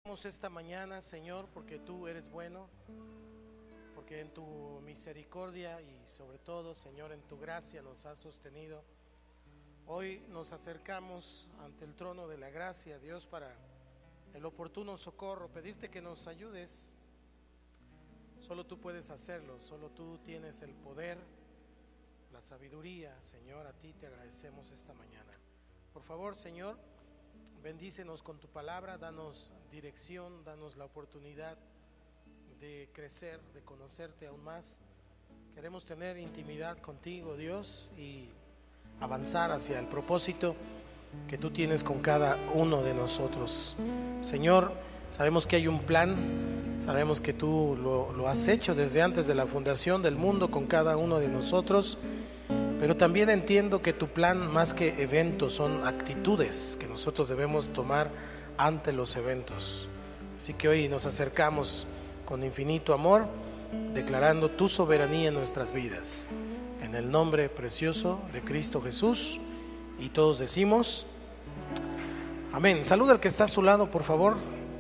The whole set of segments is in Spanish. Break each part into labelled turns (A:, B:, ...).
A: Esta mañana, Señor, porque tú eres bueno, porque en tu misericordia y sobre todo, Señor, en tu gracia nos has sostenido. Hoy nos acercamos ante el trono de la gracia, Dios, para el oportuno socorro, pedirte que nos ayudes. Solo tú puedes hacerlo, solo tú tienes el poder, la sabiduría, Señor. A ti te agradecemos esta mañana. Por favor, Señor, bendícenos con tu palabra, danos dirección, danos la oportunidad de crecer, de conocerte aún más. Queremos tener intimidad contigo, Dios, y avanzar hacia el propósito que tú tienes con cada uno de nosotros. Señor, sabemos que hay un plan, sabemos que tú lo has hecho desde antes de la fundación del mundo con cada uno de nosotros. Pero también entiendo que tu plan, más que eventos, son actitudes que nosotros debemos tomar ante los eventos. Así que hoy nos acercamos con infinito amor, declarando tu soberanía en nuestras vidas. En el nombre precioso de Cristo Jesús. Y todos decimos amén. Saluda al que está a su lado, por favor.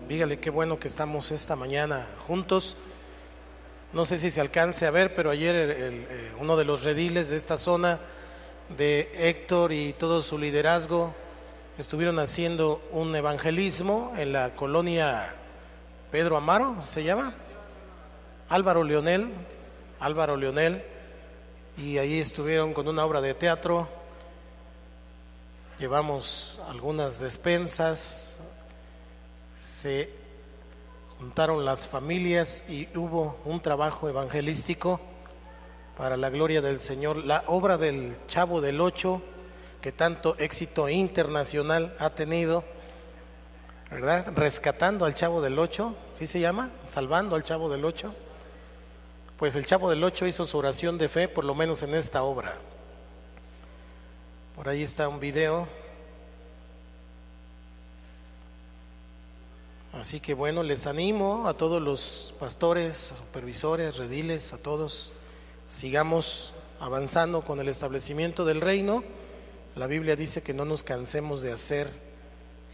A: Dígale qué bueno que estamos esta mañana juntos. No sé si se alcance a ver, pero ayer uno de los rediles de esta zona, de Héctor y todo su liderazgo, estuvieron haciendo un evangelismo en la colonia Pedro Amaro, ¿se llama? Álvaro Leonel, y ahí estuvieron con una obra de teatro. Llevamos algunas despensas, se juntaron las familias y hubo un trabajo evangelístico para la gloria del Señor. La obra del Chavo del Ocho, que tanto éxito internacional ha tenido, ¿verdad? Rescatando al Chavo del Ocho, ¿sí se llama? Salvando al Chavo del Ocho. Pues el Chavo del Ocho hizo su oración de fe, por lo menos en esta obra. Por ahí está un video. Así que bueno, les animo a todos los pastores, supervisores, rediles, a todos, sigamos avanzando con el establecimiento del reino. La Biblia dice que no nos cansemos de hacer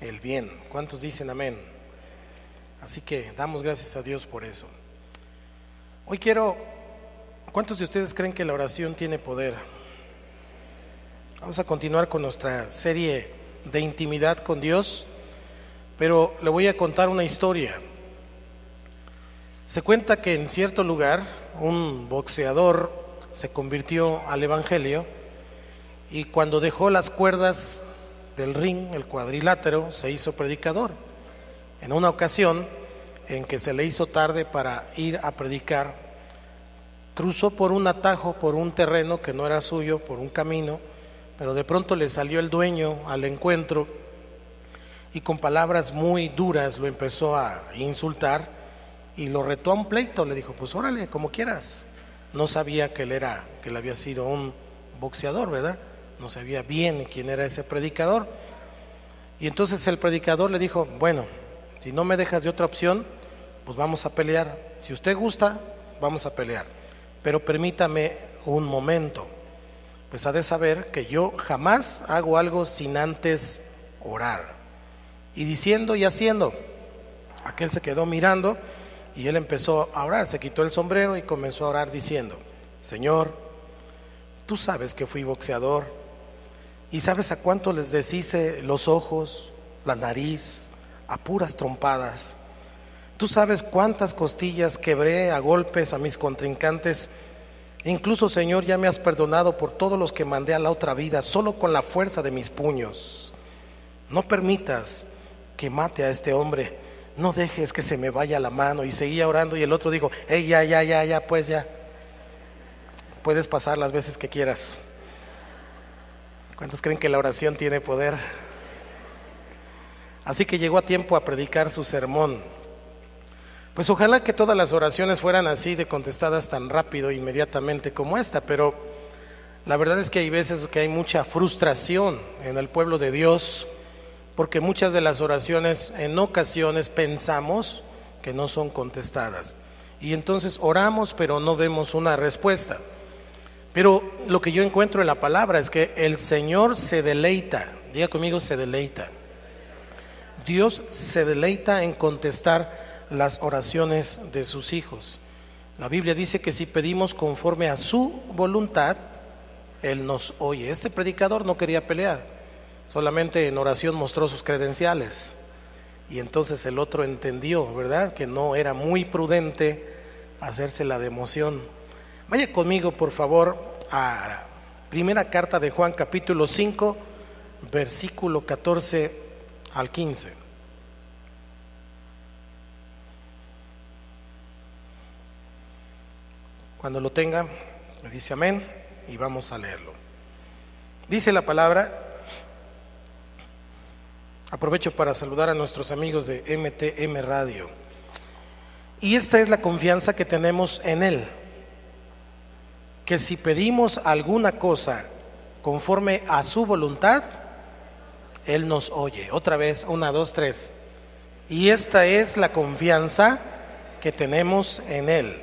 A: el bien. ¿Cuántos dicen amén? Así que damos gracias a Dios por eso. Hoy ¿cuántos de ustedes creen que la oración tiene poder? Vamos a continuar con nuestra serie de intimidad con Dios. Pero le voy a contar una historia. Se cuenta que en cierto lugar un boxeador se convirtió al evangelio y cuando dejó las cuerdas del ring, el cuadrilátero, se hizo predicador. En una ocasión en que se le hizo tarde para ir a predicar, cruzó por un atajo, por un terreno que no era suyo, por un camino, pero de pronto le salió el dueño al encuentro y con palabras muy duras lo empezó a insultar y lo retó a un pleito. Le dijo, pues órale, como quieras. No sabía que él había sido un boxeador, ¿verdad? No sabía bien quién era ese predicador. Y entonces el predicador le dijo, bueno, si no me dejas de otra opción, pues vamos a pelear. Si usted gusta, vamos a pelear. Pero permítame un momento. Pues ha de saber que yo jamás hago algo sin antes orar. Y diciendo y haciendo, aquel se quedó mirando y él empezó a orar, se quitó el sombrero y comenzó a orar diciendo, Señor, tú sabes que fui boxeador y sabes a cuánto les deshice los ojos, la nariz, a puras trompadas. Tú sabes cuántas costillas quebré a golpes a mis contrincantes. Incluso, Señor, ya me has perdonado por todos los que mandé a la otra vida, solo con la fuerza de mis puños. No permitas que mate a este hombre, no dejes que se me vaya la mano. Y seguía orando y el otro dijo, hey, ya, pues ya, puedes pasar las veces que quieras. ¿Cuántos creen que la oración tiene poder? Así que llegó a tiempo a predicar su sermón. Pues ojalá que todas las oraciones fueran así de contestadas tan rápido e inmediatamente como esta, pero la verdad es que hay veces que hay mucha frustración en el pueblo de Dios, porque muchas de las oraciones en ocasiones pensamos que no son contestadas y entonces oramos pero no vemos una respuesta. Pero lo que yo encuentro en la palabra es que el Señor se deleita, diga conmigo, se deleita Dios se deleita en contestar las oraciones de sus hijos. La Biblia dice que si pedimos conforme a su voluntad, Él nos oye. Este predicador no quería pelear, solamente en oración mostró sus credenciales. Y entonces el otro entendió, ¿verdad?, que no era muy prudente hacérsela de emoción. Vaya conmigo, por favor, a la primera carta de Juan, capítulo 5, versículo 14 al 15. Cuando lo tenga, me dice amén y vamos a leerlo. Dice la palabra. Aprovecho para saludar a nuestros amigos de MTM Radio. Y esta es la confianza que tenemos en Él, que si pedimos alguna cosa conforme a su voluntad, Él nos oye. Otra vez, 1, 2, 3. Y esta es la confianza que tenemos en Él,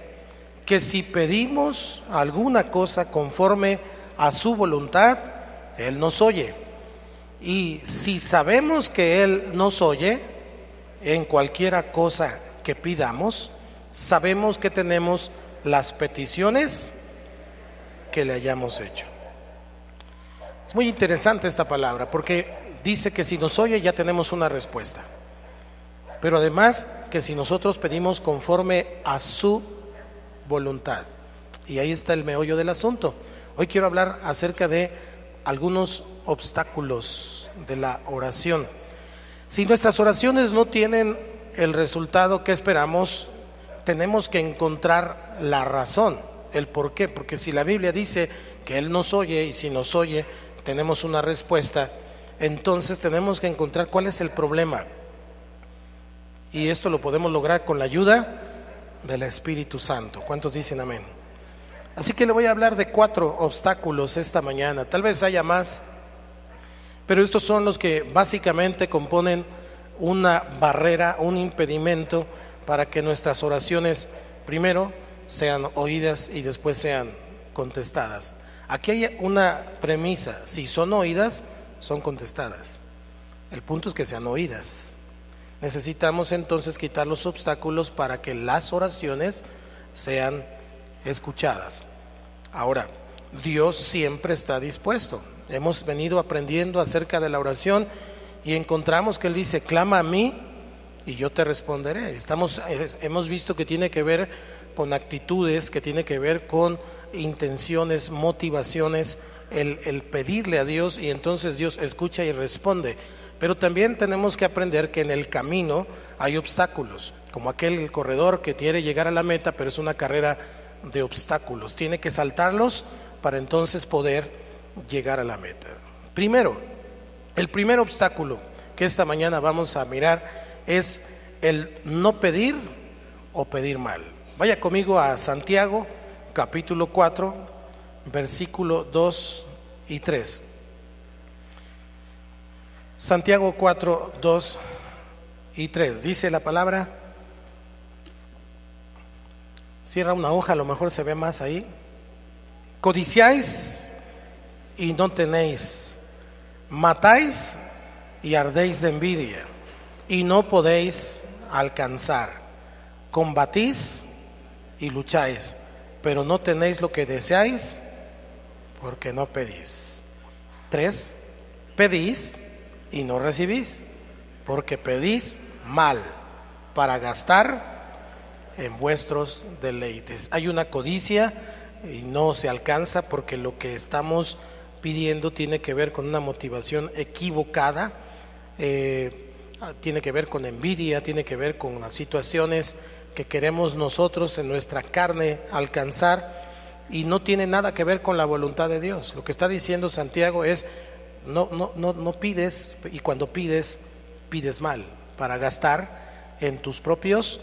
A: que si pedimos alguna cosa conforme a su voluntad, Él nos oye. Y si sabemos que Él nos oye en cualquiera cosa que pidamos, sabemos que tenemos las peticiones que le hayamos hecho. Es muy interesante esta palabra porque dice que si nos oye ya tenemos una respuesta, pero además que si nosotros pedimos conforme a su voluntad. Y ahí está el meollo del asunto. Hoy quiero hablar acerca de algunos obstáculos de la oración. Si nuestras oraciones no tienen el resultado que esperamos, tenemos que encontrar la razón, el por qué. Porque si la Biblia dice que Él nos oye y si nos oye tenemos una respuesta, entonces tenemos que encontrar cuál es el problema. Y esto lo podemos lograr con la ayuda del Espíritu Santo. ¿Cuántos dicen amén? Así que le voy a hablar de 4 obstáculos esta mañana. Tal vez haya más, pero estos son los que básicamente componen una barrera, un impedimento para que nuestras oraciones primero sean oídas y después sean contestadas. Aquí hay una premisa: si son oídas, son contestadas. El punto es que sean oídas. Necesitamos entonces quitar los obstáculos para que las oraciones sean escuchadas. Ahora, Dios siempre está dispuesto. Hemos venido aprendiendo acerca de la oración y encontramos que Él dice: clama a mí y yo te responderé. Hemos visto que tiene que ver con actitudes, que tiene que ver con intenciones, motivaciones, el pedirle a Dios, y entonces Dios escucha y responde. Pero también tenemos que aprender que en el camino hay obstáculos, como aquel corredor que quiere llegar a la meta, pero es una carrera de obstáculos. Tiene que saltarlos para entonces poder llegar a la meta. Primero, el primer obstáculo que esta mañana vamos a mirar es el no pedir o pedir mal. Vaya conmigo a Santiago, capítulo 4, versículo 2 y 3. Santiago 4, 2 y 3. Dice la palabra. Cierra una hoja, a lo mejor se ve más ahí. Codiciáis y no tenéis, matáis y ardéis de envidia y no podéis alcanzar, combatís y lucháis, pero no tenéis lo que deseáis porque no pedís. 3. Pedís y no recibís, porque pedís mal para gastar en vuestros deleites. Hay una codicia y no se alcanza porque lo que estamos pidiendo tiene que ver con una motivación equivocada, tiene que ver con envidia, tiene que ver con las situaciones que queremos nosotros en nuestra carne alcanzar, y no tiene nada que ver con la voluntad de Dios. Lo que está diciendo Santiago es: no pides, y cuando pides mal para gastar en tus propios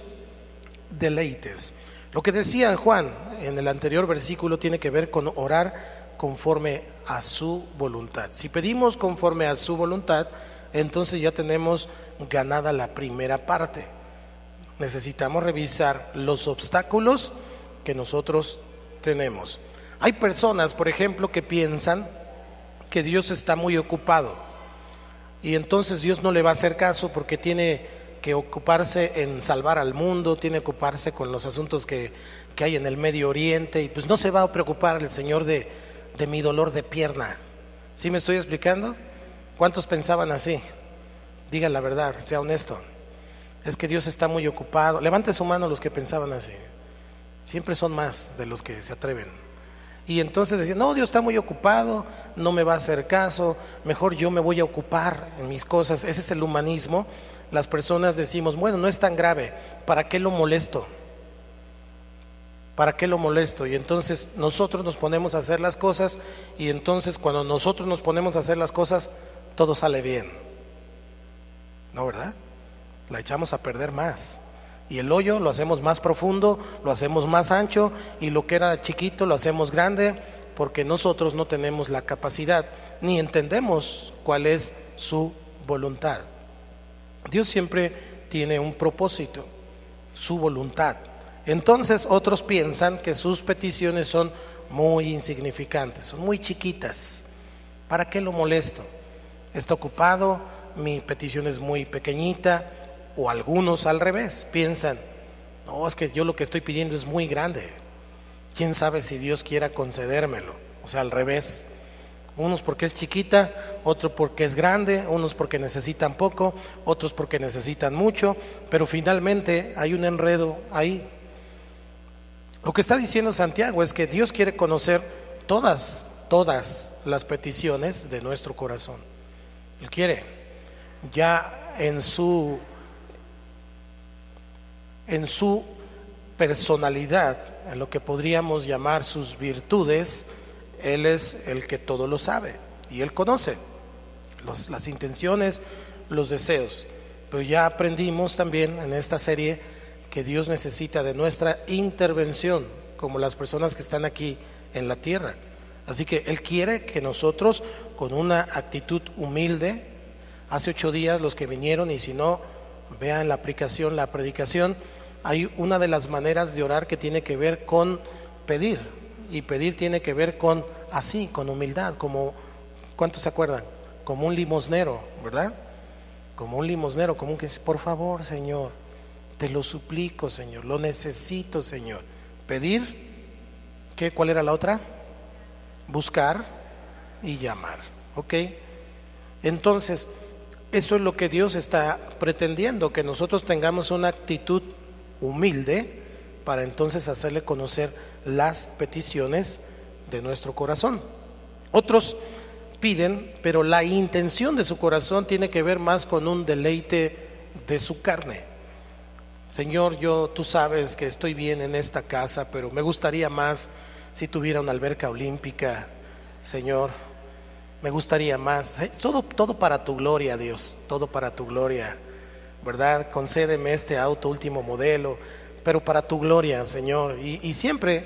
A: deleites. Lo que decía Juan en el anterior versículo tiene que ver con orar conforme a su voluntad. Si pedimos conforme a su voluntad, entonces ya tenemos ganada la primera parte. Necesitamos revisar los obstáculos que nosotros tenemos. Hay personas, por ejemplo, que piensan que Dios está muy ocupado. y entonces Dios no le va a hacer caso porque tiene que ocuparse en salvar al mundo, tiene que ocuparse con los asuntos que hay en el Medio Oriente, y pues no se va a preocupar el Señor de mi dolor de pierna. ¿Sí me estoy explicando? ¿Cuántos pensaban así? Diga la verdad, sea honesto. Es que Dios está muy ocupado. Levante su mano los que pensaban así. Siempre son más de los que se atreven. Y entonces decían, no, Dios está muy ocupado, no me va a hacer caso, mejor yo me voy a ocupar en mis cosas. Ese es el humanismo. Las personas decimos, bueno, no es tan grave, ¿para qué lo molesto? ¿Para qué lo molesto? Y entonces nosotros nos ponemos a hacer las cosas, y entonces cuando nosotros nos ponemos a hacer las cosas, todo sale bien. ¿No, verdad? La echamos a perder más. Y el hoyo lo hacemos más profundo, lo hacemos más ancho, y lo que era chiquito lo hacemos grande, porque nosotros no tenemos la capacidad, ni entendemos cuál es su voluntad. Dios siempre tiene un propósito, su voluntad. Entonces otros piensan que sus peticiones son muy insignificantes, son muy chiquitas. ¿Para qué lo molesto? Está ocupado, mi petición es muy pequeñita. O algunos al revés, piensan, no, es que yo lo que estoy pidiendo es muy grande. ¿Quién sabe si Dios quiera concedérmelo? O sea, al revés. Unos porque es chiquita, otros porque es grande, unos porque necesitan poco, otros porque necesitan mucho, pero finalmente hay un enredo ahí. Lo que está diciendo Santiago es que Dios quiere conocer todas las peticiones de nuestro corazón. Él quiere, ya en su personalidad, en lo que podríamos llamar sus virtudes, Él es el que todo lo sabe y Él conoce las intenciones, los deseos. Pero ya aprendimos también en esta serie que Dios necesita de nuestra intervención, como las personas que están aquí en la tierra. Así que Él quiere que nosotros, con una actitud humilde, hace 8 días los que vinieron, y si no, vean la aplicación, la predicación, hay una de las maneras de orar que tiene que ver con pedir, y pedir tiene que ver con así, con humildad, como, ¿cuántos se acuerdan? Como un limosnero, ¿verdad? Como un limosnero, como un que dice, por favor, Señor, te lo suplico, Señor, lo necesito, Señor. Pedir, ¿qué? ¿Cuál era la otra? Buscar y llamar, ¿ok? Entonces, eso es lo que Dios está pretendiendo, que nosotros tengamos una actitud humilde para entonces hacerle conocer las peticiones de nuestro corazón. Otros piden, pero la intención de su corazón tiene que ver más con un deleite de su carne. Señor, tú sabes que estoy bien en esta casa, pero me gustaría más si tuviera una alberca olímpica, Señor. Me gustaría más, todo para tu gloria, Dios, todo para tu gloria, ¿verdad? Concédeme este auto último modelo, pero para tu gloria, Señor. Y siempre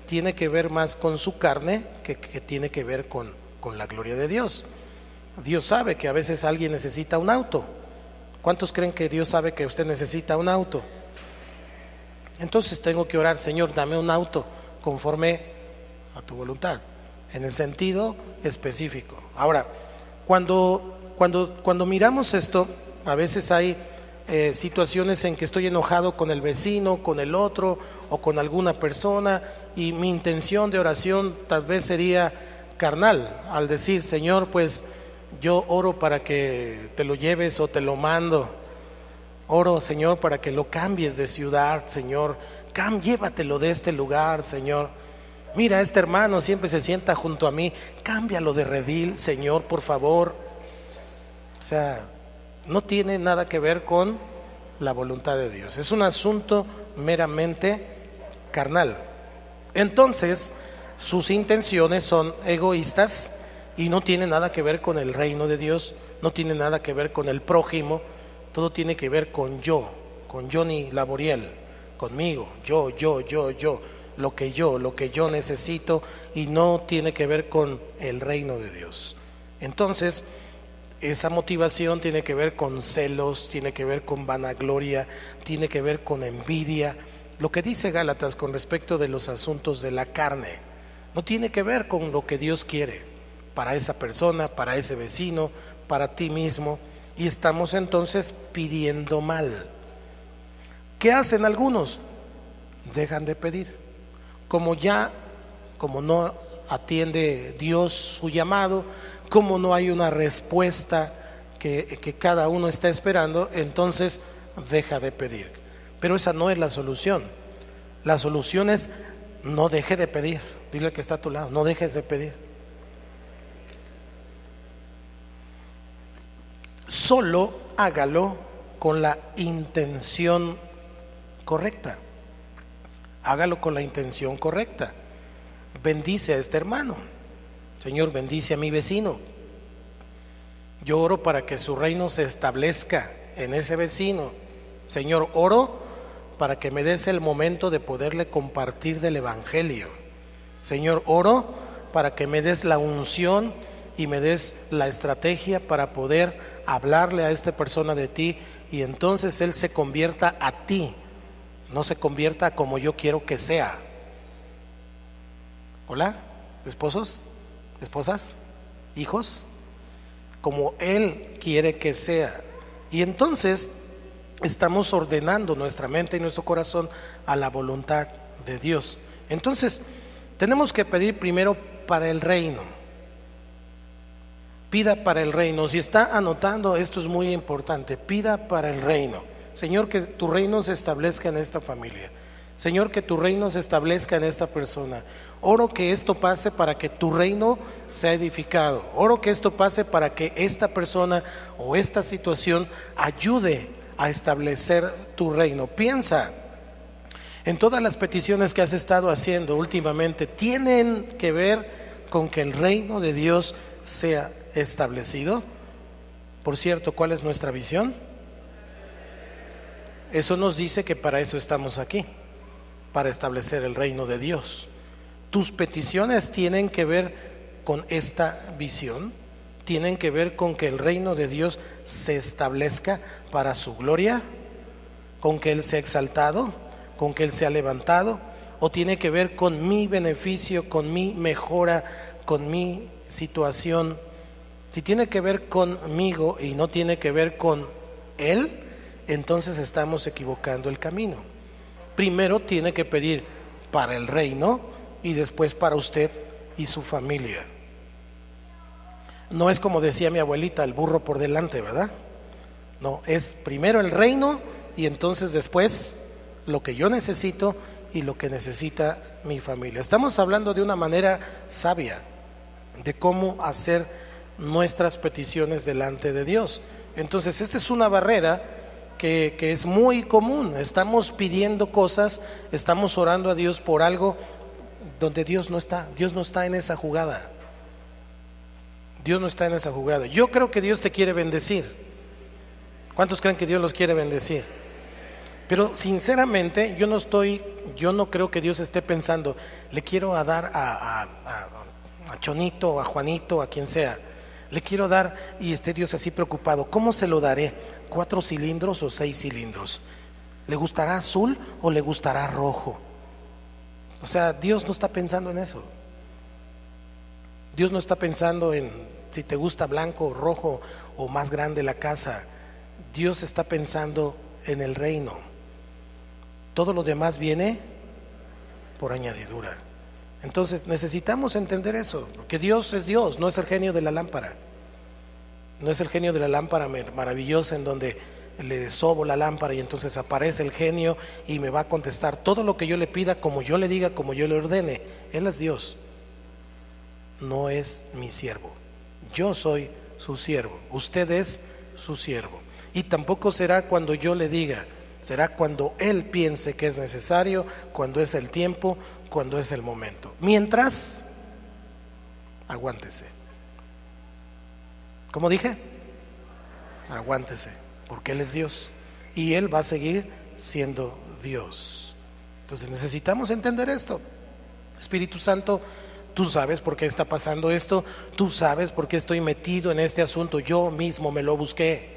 A: tiene que ver más con su carne que tiene que ver con la gloria de Dios. Dios sabe que a veces alguien necesita un auto. ¿Cuántos creen que Dios sabe que usted necesita un auto? Entonces tengo que orar, Señor, dame un auto conforme a tu voluntad, en el sentido específico. Ahora, cuando miramos esto, a veces hay situaciones en que estoy enojado con el vecino, con el otro o con alguna persona, y mi intención de oración tal vez sería carnal, al decir, Señor, pues yo oro para que te lo lleves o te lo mando. Oro, Señor, para que lo cambies de ciudad, Señor. Llévatelo de este lugar, Señor. Mira, este hermano siempre se sienta junto a mí, cámbialo de redil, Señor, por favor. O sea, no tiene nada que ver con la voluntad de Dios. Es un asunto meramente carnal. Entonces, sus intenciones son egoístas y no tienen nada que ver con el reino de Dios, no tiene nada que ver con el prójimo, todo tiene que ver con Johnny Laboriel, conmigo, yo, lo que yo necesito, y no tiene que ver con el reino de Dios. Entonces, esa motivación tiene que ver con celos, tiene que ver con vanagloria, tiene que ver con envidia. Lo que dice Gálatas con respecto de los asuntos de la carne no tiene que ver con lo que Dios quiere para esa persona, para ese vecino, para ti mismo y estamos entonces pidiendo mal. ¿Qué hacen algunos? Dejan de pedir. Como no atiende Dios su llamado, como no hay una respuesta que cada uno está esperando, entonces deja de pedir. Pero esa no es la solución. La solución es: no deje de pedir. Dile al que está a tu lado: no dejes de pedir. Solo hágalo con la intención correcta. Hágalo con la intención correcta. Bendice a este hermano. Señor, bendice a mi vecino. Yo oro para que su reino se establezca en ese vecino. Señor, oro para que me des el momento de poderle compartir del evangelio. Señor, oro para que me des la unción y me des la estrategia para poder hablarle a esta persona de ti, y entonces él se convierta a ti, no se convierta como yo quiero que sea. Hola, esposos, esposas, hijos, como él quiere que sea. Y entonces estamos ordenando nuestra mente y nuestro corazón a la voluntad de Dios. Entonces tenemos que pedir primero para el reino. Pida para el reino. Si está anotando, esto es muy importante. Pida para el reino. Señor, que tu reino se establezca en esta familia. Señor, que tu reino se establezca en esta persona. Oro que esto pase para que tu reino sea edificado. Oro que esto pase para que esta persona o esta situación ayude a establecer tu reino. Piensa en todas las peticiones que has estado haciendo últimamente. Tienen que ver con que el reino de Dios sea establecido. Por cierto, ¿cuál es nuestra visión? Eso nos dice que para eso estamos aquí, para establecer el reino de Dios. Tus peticiones tienen que ver con esta visión, tienen que ver con que el reino de Dios se establezca para su gloria, con que Él sea exaltado, con que Él sea levantado, o tiene que ver con mi beneficio, con mi mejora, con mi situación. Si tiene que ver conmigo y no tiene que ver con Él, entonces estamos equivocando el camino. Primero tiene que pedir para el reino y después para usted y su familia. No es como decía mi abuelita, el burro por delante, ¿verdad? No, es primero el reino y entonces después lo que yo necesito y lo que necesita mi familia. Estamos hablando de una manera sabia de cómo hacer nuestras peticiones delante de Dios. Entonces, esta es una barrera que es muy común. Estamos pidiendo cosas, estamos orando a Dios por algo donde Dios no está. Dios no está en esa jugada. Dios no está en esa jugada. Yo creo que Dios te quiere bendecir. ¿Cuántos creen que Dios los quiere bendecir? Pero sinceramente yo no creo que Dios esté pensando, le quiero dar a Chonito, a Juanito, a quien sea, le quiero dar, y esté Dios así preocupado, ¿cómo se lo daré? ¿4 cilindros o 6 cilindros? ¿Le gustará azul o le gustará rojo? O sea, Dios no está pensando en eso. Dios no está pensando en si te gusta blanco o rojo o más grande la casa. Dios está pensando en el reino. Todo lo demás viene por añadidura. Entonces necesitamos entender eso, que Dios es Dios, no es el genio de la lámpara. No es el genio de la lámpara maravillosa en donde le sobo la lámpara y entonces aparece el genio y me va a contestar todo lo que yo le pida, como yo le diga, como yo le ordene. Él es Dios, no es mi siervo. Yo soy su siervo, usted es su siervo. Y tampoco será cuando yo le diga, será cuando Él piense que es necesario, cuando es el tiempo, cuando es el momento. Mientras, aguántese. ¿Cómo dije? Aguántese, porque Él es Dios y Él va a seguir siendo Dios. Entonces necesitamos entender esto. Espíritu Santo, tú sabes por qué está pasando esto, tú sabes por qué estoy metido en este asunto. Yo mismo me lo busqué,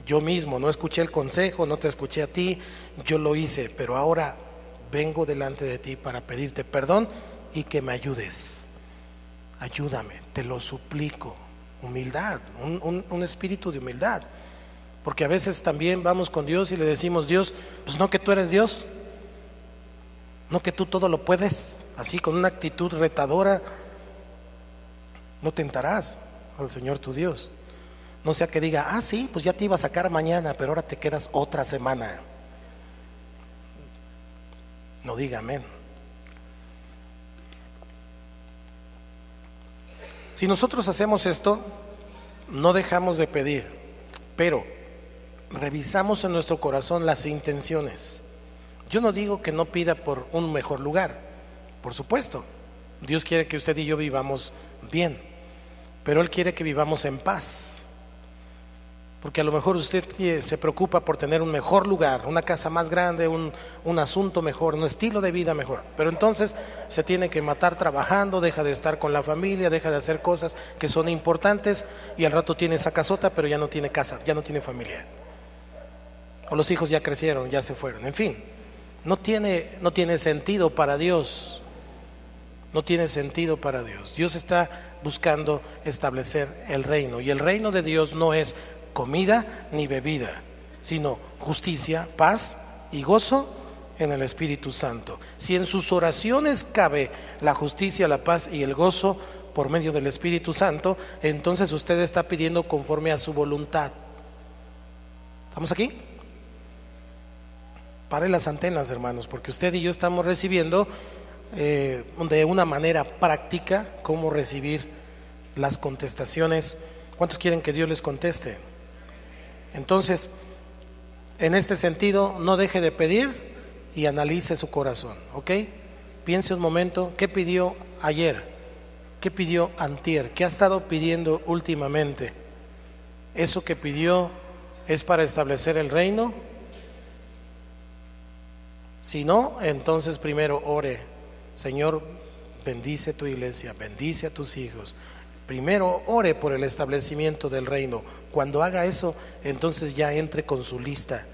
A: yo mismo no escuché el consejo, no te escuché a ti, yo lo hice, pero ahora vengo delante de ti para pedirte perdón y que me ayudes. Ayúdame, te lo suplico. humildad, un espíritu de humildad. Porque a veces también vamos con Dios y le decimos: Dios, pues no que tú eres Dios, no que tú todo lo puedes, así con una actitud retadora. No tentarás al Señor tu Dios. No sea que diga: ah, sí, pues ya te iba a sacar mañana, pero ahora te quedas otra semana. No diga amén. Si nosotros hacemos esto, no dejamos de pedir, pero revisamos en nuestro corazón las intenciones. Yo no digo que no pida por un mejor lugar, por supuesto. Dios quiere que usted y yo vivamos bien, pero Él quiere que vivamos en paz. Porque a lo mejor usted se preocupa por tener un mejor lugar, una casa más grande, un asunto mejor, un estilo de vida mejor. Pero entonces se tiene que matar trabajando, deja de estar con la familia, deja de hacer cosas que son importantes y al rato tiene esa casota, pero ya no tiene casa, ya no tiene familia. O los hijos ya crecieron, ya se fueron. En fin, no tiene sentido para Dios. No tiene sentido para Dios. Dios está buscando establecer el reino. Y el reino de Dios no es comida ni bebida, sino justicia, paz y gozo en el Espíritu Santo. Si en sus oraciones cabe la justicia, la paz y el gozo por medio del Espíritu Santo, entonces usted está pidiendo conforme a su voluntad. ¿Estamos aquí? Pare las antenas, hermanos, porque usted y yo estamos recibiendo de una manera práctica cómo recibir las contestaciones. ¿Cuántos quieren que Dios les conteste? Entonces, en este sentido, no deje de pedir y analice su corazón, ¿ok? Piense un momento, ¿qué pidió ayer? ¿Qué pidió antier? ¿Qué ha estado pidiendo últimamente? ¿Eso que pidió es para establecer el reino? Si no, entonces primero ore: Señor, bendice tu iglesia, bendice a tus hijos. Primero ore por el establecimiento del reino. Cuando haga eso, entonces ya entre con su lista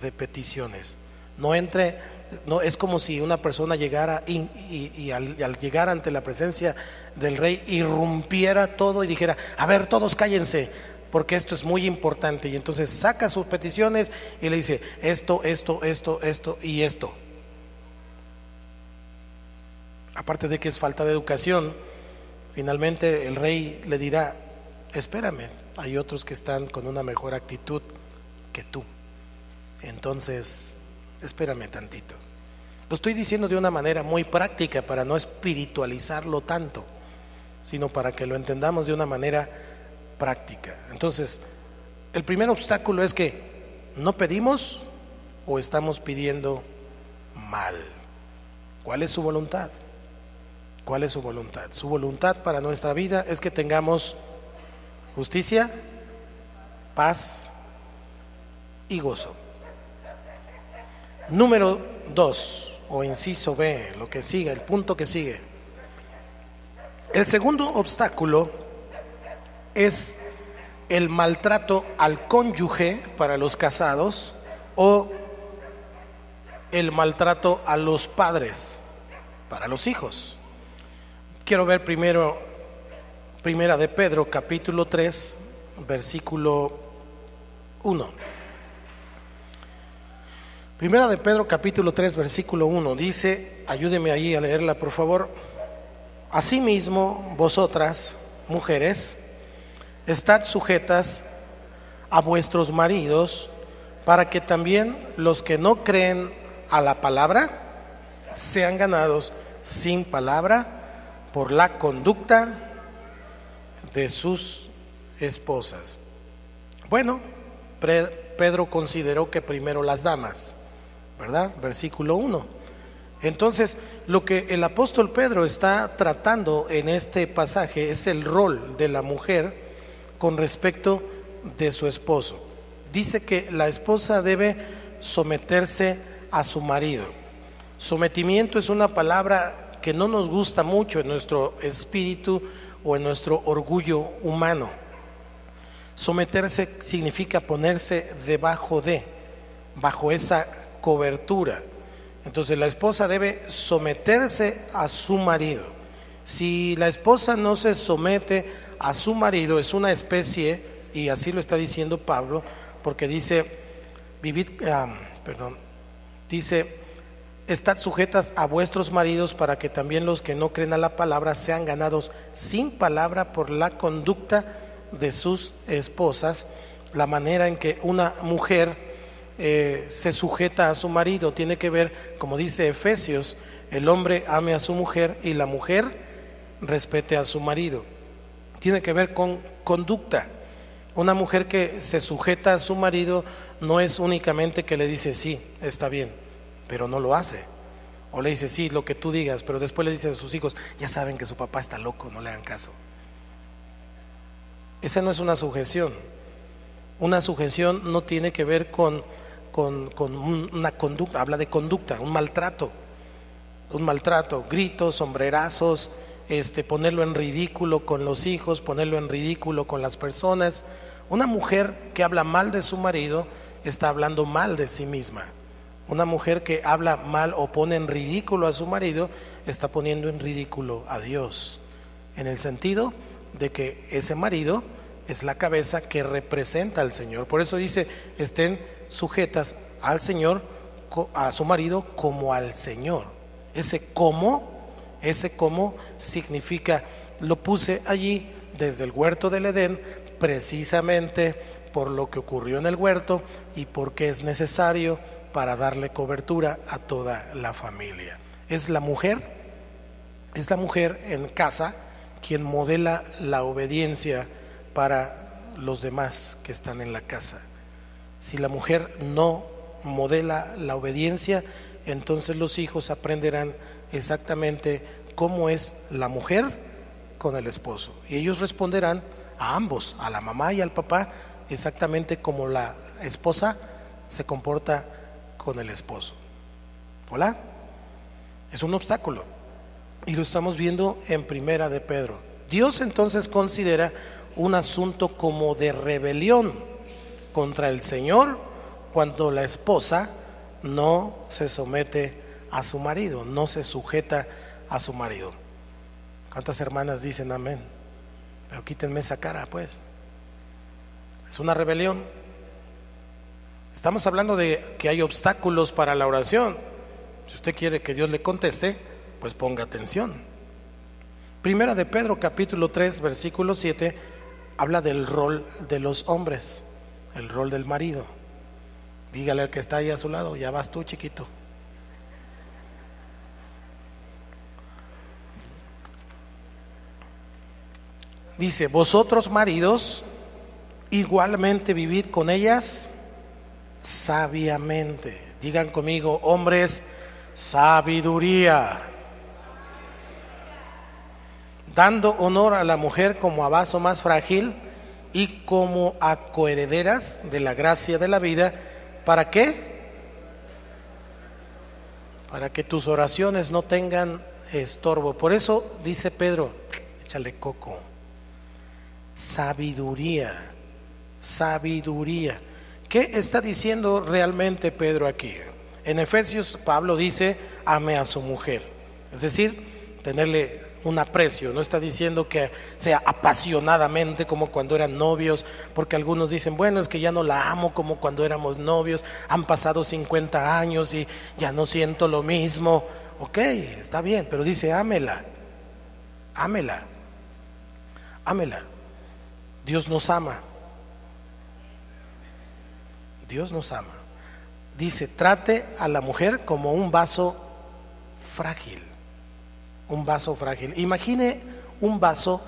A: de peticiones. No es como si una persona llegara y al llegar ante la presencia del rey irrumpiera todo y dijera: a ver, todos cállense, porque esto es muy importante. Y entonces saca sus peticiones y le dice: esto y esto. Aparte de que es falta de educación, finalmente el rey le dirá: espérame, hay otros que están con una mejor actitud que tú, entonces espérame tantito. Lo estoy diciendo de una manera muy práctica para no espiritualizarlo tanto, sino para que lo entendamos de una manera práctica. Entonces, el primer obstáculo es que no pedimos o estamos pidiendo mal. ¿Cuál es su voluntad? ¿Cuál es su voluntad? Su voluntad para nuestra vida es que tengamos justicia, paz y gozo. Número 2, o inciso B, lo que sigue, el punto que sigue. El segundo obstáculo es el maltrato al cónyuge para los casados o el maltrato a los padres para los hijos. Quiero ver primero Primera de Pedro, capítulo 3, versículo 1. Primera de Pedro, capítulo 3, versículo 1, dice, ayúdeme ahí a leerla, por favor. Asimismo, vosotras, mujeres, estad sujetas a vuestros maridos, para que también los que no creen a la palabra sean ganados sin palabra por la conducta de sus esposas. Bueno, Pedro consideró que primero las damas, ¿verdad? Versículo 1. Entonces, lo que el apóstol Pedro está tratando en este pasaje es el rol de la mujer con respecto de su esposo. Dice que la esposa debe someterse a su marido. Sometimiento es una palabra que no nos gusta mucho en nuestro espíritu o en nuestro orgullo humano. Someterse significa ponerse bajo esa cobertura. Entonces la esposa debe someterse a su marido. Si la esposa no se somete a su marido es una especie, y así lo está diciendo Pablo, porque dice, dice, estad sujetas a vuestros maridos para que también los que no creen a la palabra sean ganados sin palabra por la conducta de sus esposas. La manera en que una mujer se sujeta a su marido tiene que ver, como dice Efesios, el hombre ame a su mujer y la mujer respete a su marido. Tiene que ver con conducta. Una mujer que se sujeta a su marido no es únicamente que le dice sí, está bien, pero no lo hace. O le dice sí, lo que tú digas, pero después le dice a sus hijos, ya saben que su papá está loco, no le hagan caso. Esa no es una sujeción. Una sujeción no tiene que ver con una conducta, habla de conducta, un maltrato, gritos, sombrerazos, ponerlo en ridículo con los hijos, ponerlo en ridículo con las personas. Una mujer que habla mal de su marido está hablando mal de sí misma. Una mujer que habla mal o pone en ridículo a su marido está poniendo en ridículo a Dios, en el sentido de que ese marido es la cabeza que representa al Señor. Por eso dice, estén sujetas al Señor, a su marido como al Señor. Ese cómo significa, lo puse allí desde el huerto del Edén, precisamente por lo que ocurrió en el huerto y porque es necesario para darle cobertura a toda la familia. Es la mujer en casa quien modela la obediencia para los demás que están en la casa. Si la mujer no modela la obediencia, entonces los hijos aprenderán exactamente cómo es la mujer con el esposo. Y ellos responderán a ambos, a la mamá y al papá, exactamente como la esposa se comporta con el esposo. ¿Hola? Es un obstáculo. Y lo estamos viendo en Primera de Pedro. Dios entonces considera un asunto como de rebelión contra el Señor cuando la esposa no se somete a su marido, no se sujeta a su marido. ¿Cuántas hermanas dicen amén? Pero quítenme esa cara, pues. Es una rebelión. Estamos hablando de que hay obstáculos para la oración. Si usted quiere que Dios le conteste, pues ponga atención. Primera de Pedro capítulo 3 versículo 7 habla del rol de los hombres, el rol del marido. Dígale al que está ahí a su lado, ya vas tú, chiquito. Dice, vosotros maridos, igualmente vivid con ellas sabiamente. Digan conmigo, hombres, sabiduría. Dando honor a la mujer como a vaso más frágil y como a coherederas de la gracia de la vida. ¿Para qué? Para que tus oraciones no tengan estorbo. Por eso dice Pedro, échale coco, sabiduría, sabiduría. ¿Qué está diciendo realmente Pedro aquí? En Efesios Pablo dice, ame a su mujer, es decir, tenerle un aprecio. No está diciendo que sea apasionadamente como cuando eran novios, porque algunos dicen, bueno, es que ya no la amo como cuando éramos novios, han pasado 50 años y ya no siento lo mismo. Ok, está bien, pero dice, ámela, ámela, ámela. Dios nos ama. Dios nos ama. Dice, trate a la mujer como un vaso frágil. Un vaso frágil. Imagine un vaso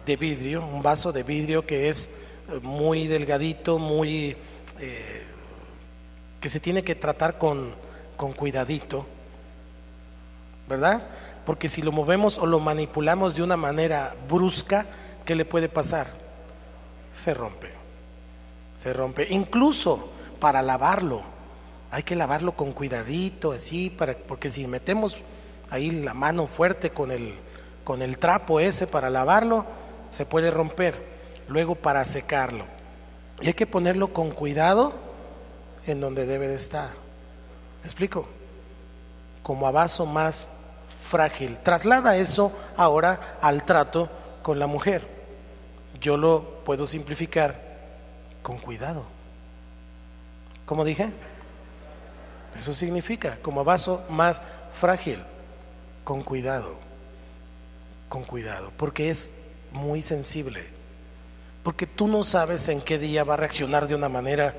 A: de vidrio que es muy delgadito, muy que se tiene que tratar con cuidadito, ¿verdad? Porque si lo movemos o lo manipulamos de una manera brusca, ¿qué le puede pasar? Se rompe. Incluso para lavarlo, hay que lavarlo con cuidadito, así, porque si metemos ahí la mano fuerte con el trapo ese para lavarlo, se puede romper. Luego para secarlo, y hay que ponerlo con cuidado en donde debe de estar. ¿Me explico? Como a vaso más frágil. Traslada eso ahora al trato con la mujer. yo lo puedo simplificar con cuidado. ¿Cómo dije? Eso significa como vaso más frágil, con cuidado, porque es muy sensible, porque tú no sabes en qué día va a reaccionar de una manera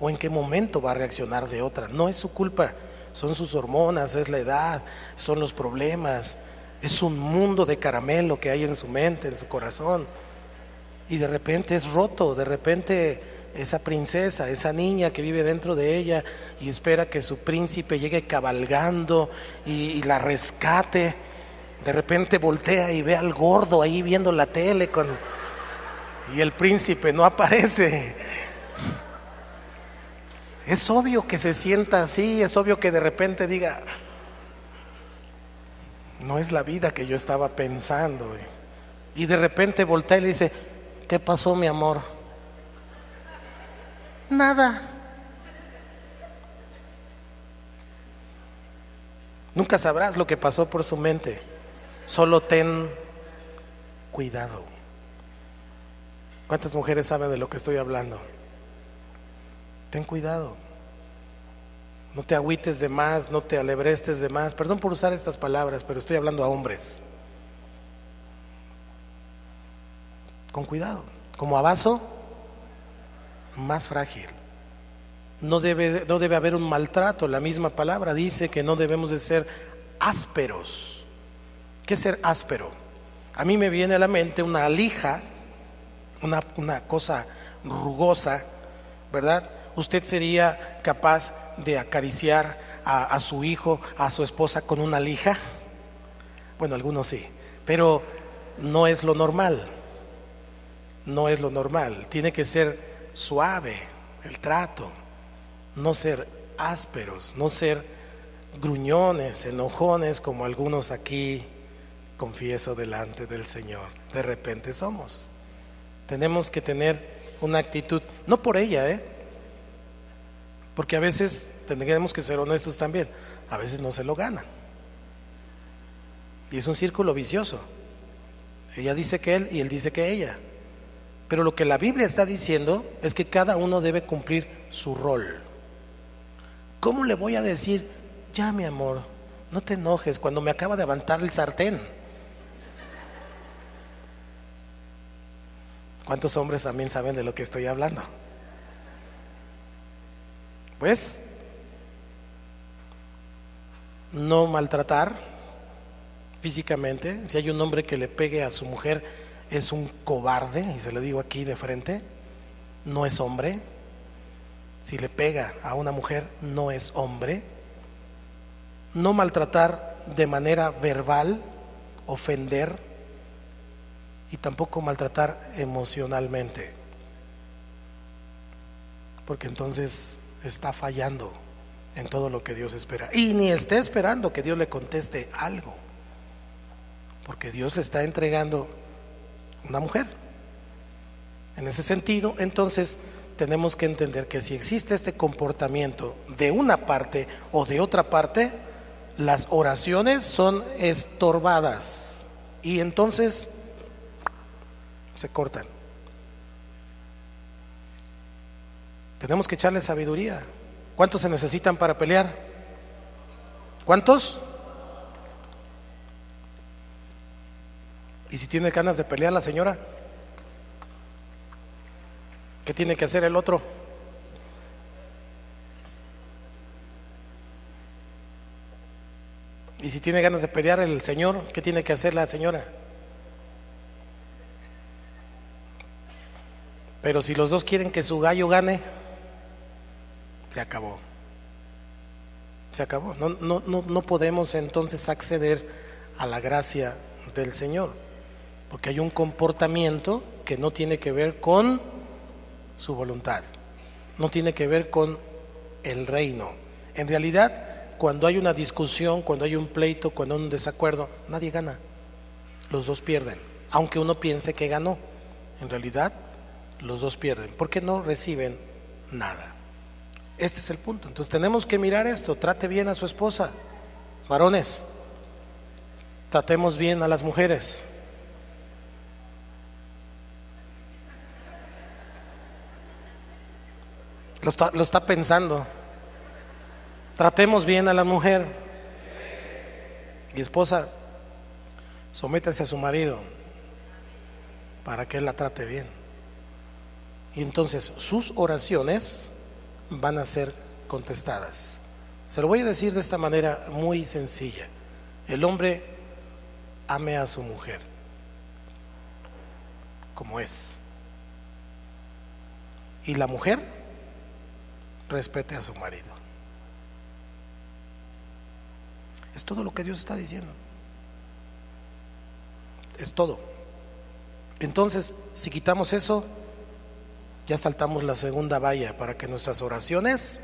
A: o en qué momento va a reaccionar de otra. No es su culpa, son sus hormonas, es la edad, son los problemas, es un mundo de caramelo que hay en su mente, en su corazón, y de repente es roto, de repente esa princesa, esa niña que vive dentro de ella y espera que su príncipe llegue cabalgando y la rescate, de repente voltea y ve al gordo ahí viendo la tele y el príncipe no aparece. Es obvio que se sienta así, es obvio que de repente diga, no es la vida que yo estaba pensando. Y de repente voltea y le dice, ¿qué pasó, mi amor? Nada. Nunca sabrás lo que pasó por su mente. Solo ten cuidado. ¿Cuántas mujeres saben de lo que estoy hablando? Ten cuidado. No te agüites de más, no te alebrestes de más. Perdón por usar estas palabras, pero estoy hablando a hombres. Con cuidado. Como a vaso más frágil. No debe haber un maltrato. La misma palabra dice que no debemos de ser ásperos. ¿Qué es ser áspero? A mí me viene a la mente una lija, una cosa rugosa, ¿verdad? ¿Usted sería capaz de acariciar a su hijo, a su esposa con una lija? Bueno, algunos sí, pero no es lo normal. No es lo normal. Tiene que ser suave el trato, no ser ásperos, no ser gruñones, enojones como algunos aquí, confieso delante del Señor, de repente somos. Tenemos que tener una actitud, no por ella, porque a veces tenemos que ser honestos también, a veces no se lo ganan. Y es un círculo vicioso. Ella dice que él y él dice que ella. Pero lo que la Biblia está diciendo es que cada uno debe cumplir su rol. ¿Cómo le voy a decir, ya mi amor, no te enojes cuando me acaba de levantar el sartén? ¿Cuántos hombres también saben de lo que estoy hablando? Pues, no maltratar físicamente. Si hay un hombre que le pegue a su mujer, es un cobarde, y se lo digo aquí de frente, no es hombre. Si le pega a una mujer, no es hombre. No maltratar de manera verbal, ofender, y tampoco maltratar emocionalmente, porque entonces está fallando en todo lo que Dios espera, y ni esté esperando que Dios le conteste algo, porque Dios le está entregando una mujer. En ese sentido, entonces tenemos que entender que si existe este comportamiento de una parte o de otra parte, las oraciones son estorbadas y entonces se cortan. Tenemos que echarle sabiduría. ¿Cuántos se necesitan para pelear? ¿Cuántos? ¿Y si tiene ganas de pelear la señora? ¿Qué tiene que hacer el otro? ¿Y si tiene ganas de pelear el señor? ¿Qué tiene que hacer la señora? Pero si los dos quieren que su gallo gane, se acabó. Se acabó. No podemos entonces acceder a la gracia del Señor, porque hay un comportamiento que no tiene que ver con su voluntad, no tiene que ver con el reino. En realidad, cuando hay una discusión, cuando hay un pleito, cuando hay un desacuerdo, nadie gana, los dos pierden, aunque uno piense que ganó. En realidad, los dos pierden, porque no reciben nada. Este es el punto. Entonces tenemos que mirar esto. Trate bien a su esposa. Varones, tratemos bien a las mujeres. Lo está pensando. Tratemos bien a la mujer. Y esposa, sométase a su marido para que él la trate bien. Y entonces sus oraciones van a ser contestadas. Se lo voy a decir de esta manera muy sencilla. El hombre ame a su mujer como es. Y la mujer respete a su marido. Es todo lo que Dios está diciendo. Es todo. Entonces, si quitamos eso, ya saltamos la segunda valla para que nuestras oraciones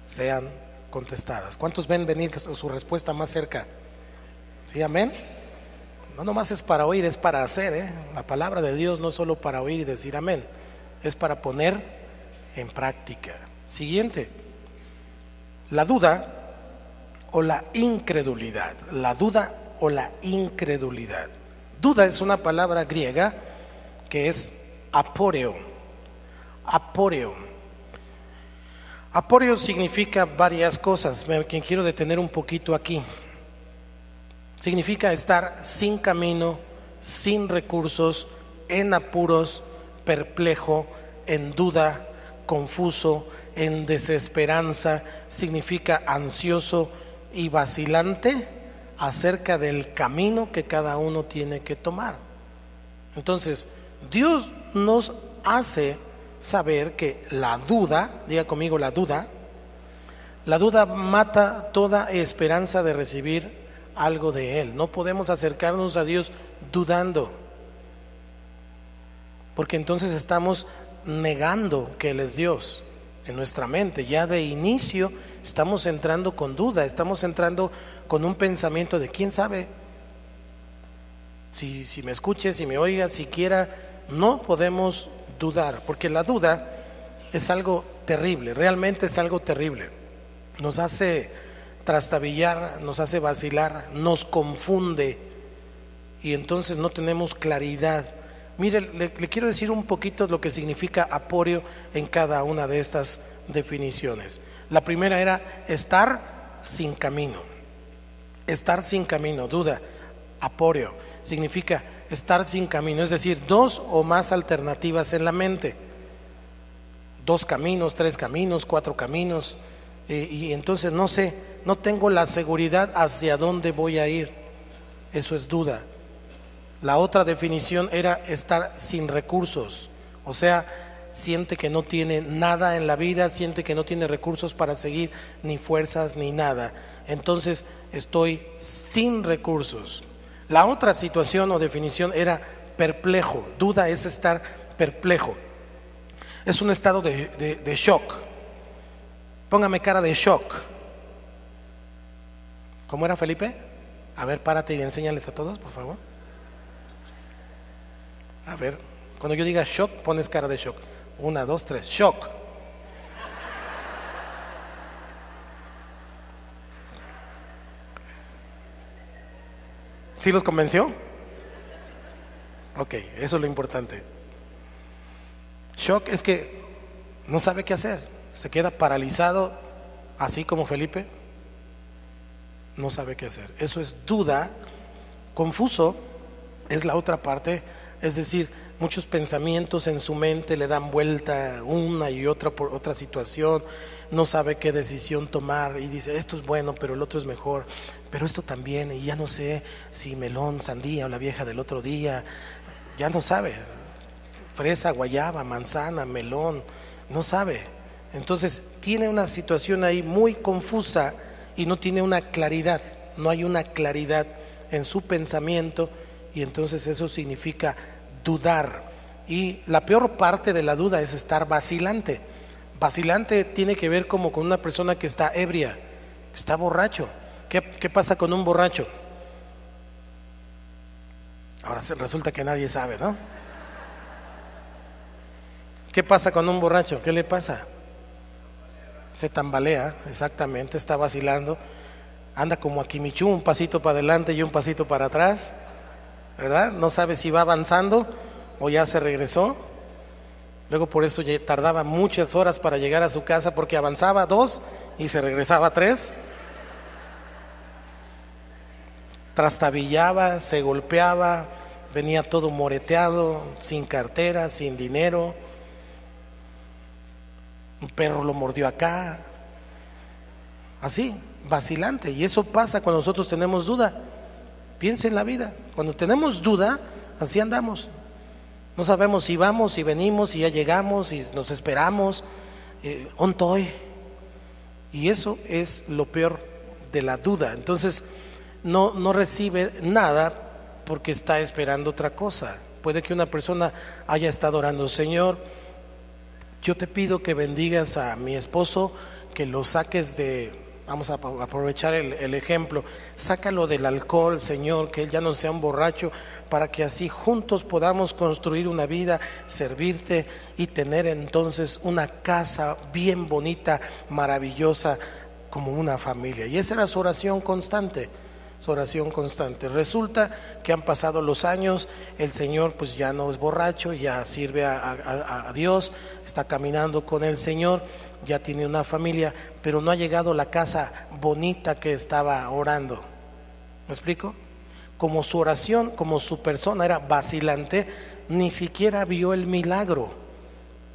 A: sean contestadas. ¿Cuántos ven venir su respuesta más cerca? ¿Sí, amén? No nomás es para oír, es para hacer, ¿eh? La palabra de Dios no es solo para oír y decir amén, es para poner en práctica. Siguiente, la duda o la incredulidad. La duda o la incredulidad. Duda es una palabra griega que es apóreo. Apóreo. Apóreo significa varias cosas. Me quiero detener un poquito aquí. Significa estar sin camino, sin recursos, en apuros, perplejo, en duda, confuso, en desesperanza. Significa ansioso y vacilante acerca del camino que cada uno tiene que tomar. Entonces, Dios nos hace saber que la duda, diga conmigo la duda mata toda esperanza de recibir algo de Él. No podemos acercarnos a Dios dudando, porque entonces estamos negando que Él es Dios en nuestra mente. Ya de inicio estamos entrando con duda, estamos entrando con un pensamiento de quién sabe, si me escuche, si me oiga, siquiera. No podemos dudar, porque la duda es algo terrible, realmente es algo terrible. Nos hace trastabillar, nos hace vacilar, nos confunde y entonces no tenemos claridad. Mire, le quiero decir un poquito lo que significa apóreo en cada una de estas definiciones. La primera era estar sin camino. Estar sin camino, duda, apóreo, significa estar sin camino, es decir, dos o más alternativas en la mente. 2 caminos, 3 caminos, 4 caminos, y entonces no sé, no tengo la seguridad hacia dónde voy a ir. Eso es duda. La otra definición era estar sin recursos, o sea, siente que no tiene nada en la vida, siente que no tiene recursos para seguir, ni fuerzas, ni nada. Entonces estoy sin recursos. La otra situación o definición era perplejo. Duda es estar perplejo. Es un estado de shock. Póngame cara de shock. ¿Cómo era, Felipe? A ver, párate y enséñales a todos, por favor. A ver, cuando yo diga shock, pones cara de shock. 1, 2, 3, shock. ¿Sí los convenció? Ok, eso es lo importante. Shock es que no sabe qué hacer, se queda paralizado, así como Felipe, no sabe qué hacer. Eso es duda. Confuso es la otra parte, es decir, muchos pensamientos en su mente le dan vuelta una y otra por otra situación, no sabe qué decisión tomar y dice, esto es bueno, pero el otro es mejor, pero esto también, y ya no sé si melón, sandía o la vieja del otro día, ya no sabe, fresa, guayaba, manzana, melón, no sabe. Entonces tiene una situación ahí muy confusa y no tiene una claridad, no hay una claridad en su pensamiento, y entonces eso significa dudar. Y la peor parte de la duda es estar vacilante. Vacilante tiene que ver como con una persona que está ebria, que está borracho. ¿Qué pasa con un borracho? Ahora resulta que nadie sabe, ¿no? ¿Qué pasa con un borracho? ¿Qué le pasa? Se tambalea, exactamente, está vacilando, anda como Akimichu, un pasito para adelante y un pasito para atrás, ¿verdad? No sabe si va avanzando o ya se regresó. Luego por eso ya tardaba muchas horas para llegar a su casa, porque avanzaba 2 y se regresaba 3. Trastabillaba, se golpeaba, venía todo moreteado, sin cartera, sin dinero. Un perro lo mordió acá. Así, vacilante. Y eso pasa cuando nosotros tenemos duda. Piensa en la vida. Cuando tenemos duda, así andamos. No sabemos si vamos, si venimos, si ya llegamos, si nos esperamos. Ontoy. Y eso es lo peor de la duda. Entonces, no recibe nada porque está esperando otra cosa. Puede que una persona haya estado orando: Señor, yo te pido que bendigas a mi esposo, que lo saques vamos a aprovechar el ejemplo, sácalo del alcohol, Señor, que él ya no sea un borracho, para que así juntos podamos construir una vida, servirte y tener entonces una casa bien bonita, maravillosa, como una familia. Y esa era su oración constante. Su oración constante. Resulta que han pasado los años, el Señor pues ya no es borracho, ya sirve a Dios, está caminando con el Señor, ya tiene una familia, pero no ha llegado a la casa bonita que estaba orando. ¿Me explico? Como su oración, como su persona era vacilante, ni siquiera vio el milagro.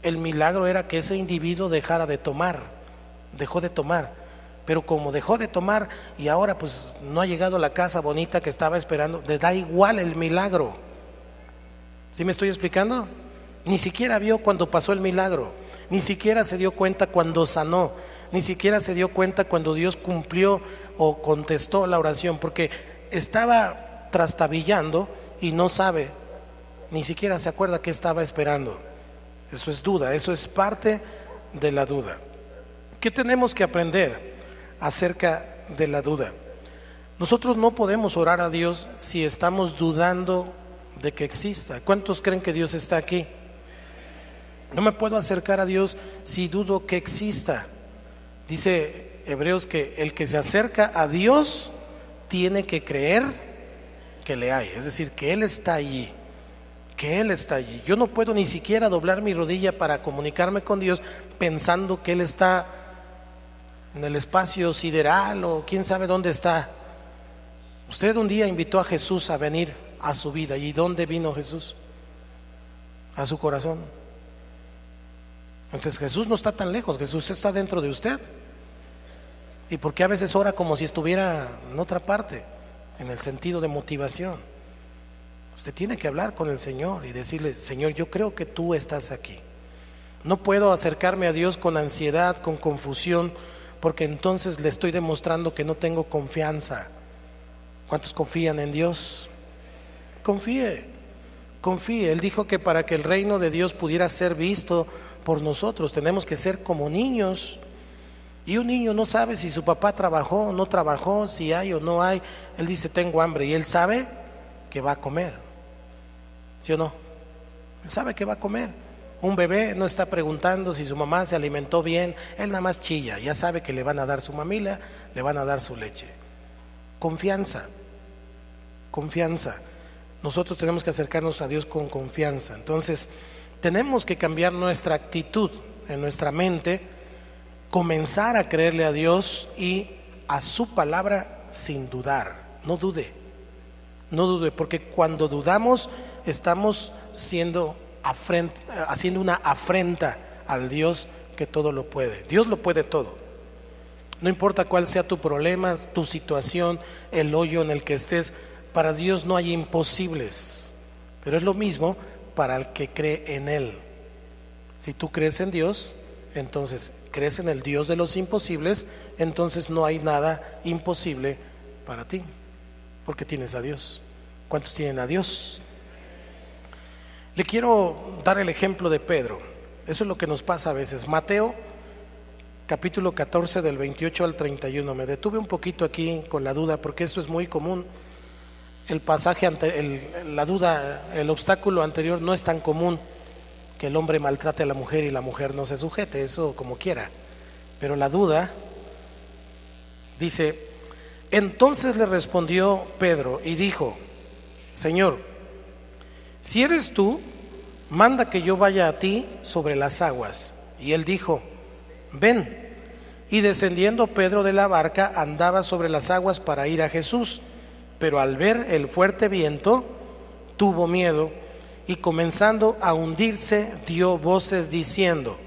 A: El milagro era que ese individuo dejara de tomar, dejó de tomar. Pero como dejó de tomar y ahora pues no ha llegado a la casa bonita que estaba esperando, le da igual el milagro. ¿Sí me estoy explicando? Ni siquiera vio cuando pasó el milagro, ni siquiera se dio cuenta cuando sanó, ni siquiera se dio cuenta cuando Dios cumplió o contestó la oración, porque estaba trastabillando y no sabe, ni siquiera se acuerda qué estaba esperando. Eso es duda, eso es parte de la duda. ¿Qué tenemos que aprender acerca de la duda? Nosotros no podemos orar a Dios si estamos dudando de que exista. ¿Cuántos creen que Dios está aquí? No me puedo acercar a Dios si dudo que exista. Dice Hebreos que el que se acerca a Dios tiene que creer que le hay, es decir, que Él está allí, que Él está allí. Yo no puedo ni siquiera doblar mi rodilla para comunicarme con Dios pensando que Él está en el espacio sideral o quién sabe dónde está. Usted un día invitó a Jesús a venir a su vida. ¿Y dónde vino Jesús? A su corazón. Entonces Jesús no está tan lejos, Jesús está dentro de usted. ¿Y por qué a veces ora como si estuviera en otra parte? En el sentido de motivación. Usted tiene que hablar con el Señor y decirle: Señor, yo creo que tú estás aquí. No puedo acercarme a Dios con ansiedad, con confusión, porque entonces le estoy demostrando que no tengo confianza. ¿Cuántos confían en Dios? Confíe, confíe. Él dijo que para que el reino de Dios pudiera ser visto por nosotros, tenemos que ser como niños. Y un niño no sabe si su papá trabajó o no trabajó, si hay o no hay. Él dice: tengo hambre, y él sabe que va a comer. ¿Sí o no? Él sabe que va a comer. Un bebé no está preguntando si su mamá se alimentó bien, él nada más chilla, ya sabe que le van a dar su mamila, le van a dar su leche. Confianza, confianza. Nosotros tenemos que acercarnos a Dios con confianza. Entonces, tenemos que cambiar nuestra actitud en nuestra mente, comenzar a creerle a Dios y a su palabra sin dudar. No dude, no dude, porque cuando dudamos estamos haciendo una afrenta al Dios que todo lo puede. Dios lo puede todo. No importa cuál sea tu problema, tu situación, el hoyo en el que estés, para Dios no hay imposibles. Pero es lo mismo para el que cree en Él. Si tú crees en Dios, entonces crees en el Dios de los imposibles, entonces no hay nada imposible para ti, porque tienes a Dios. ¿Cuántos tienen a Dios? Le quiero dar el ejemplo de Pedro. Eso es lo que nos pasa a veces. Mateo capítulo 14 del 28 al 31. Me detuve un poquito aquí con la duda porque esto es muy común. El pasaje, la duda, el obstáculo anterior no es tan común, que el hombre maltrate a la mujer y la mujer no se sujete, eso como quiera. Pero la duda dice: entonces le respondió Pedro y dijo: Señor, si eres tú, manda que yo vaya a ti sobre las aguas. Y él dijo, ven. Y descendiendo Pedro de la barca, andaba sobre las aguas para ir a Jesús. Pero al ver el fuerte viento, tuvo miedo y comenzando a hundirse, dio voces diciendo,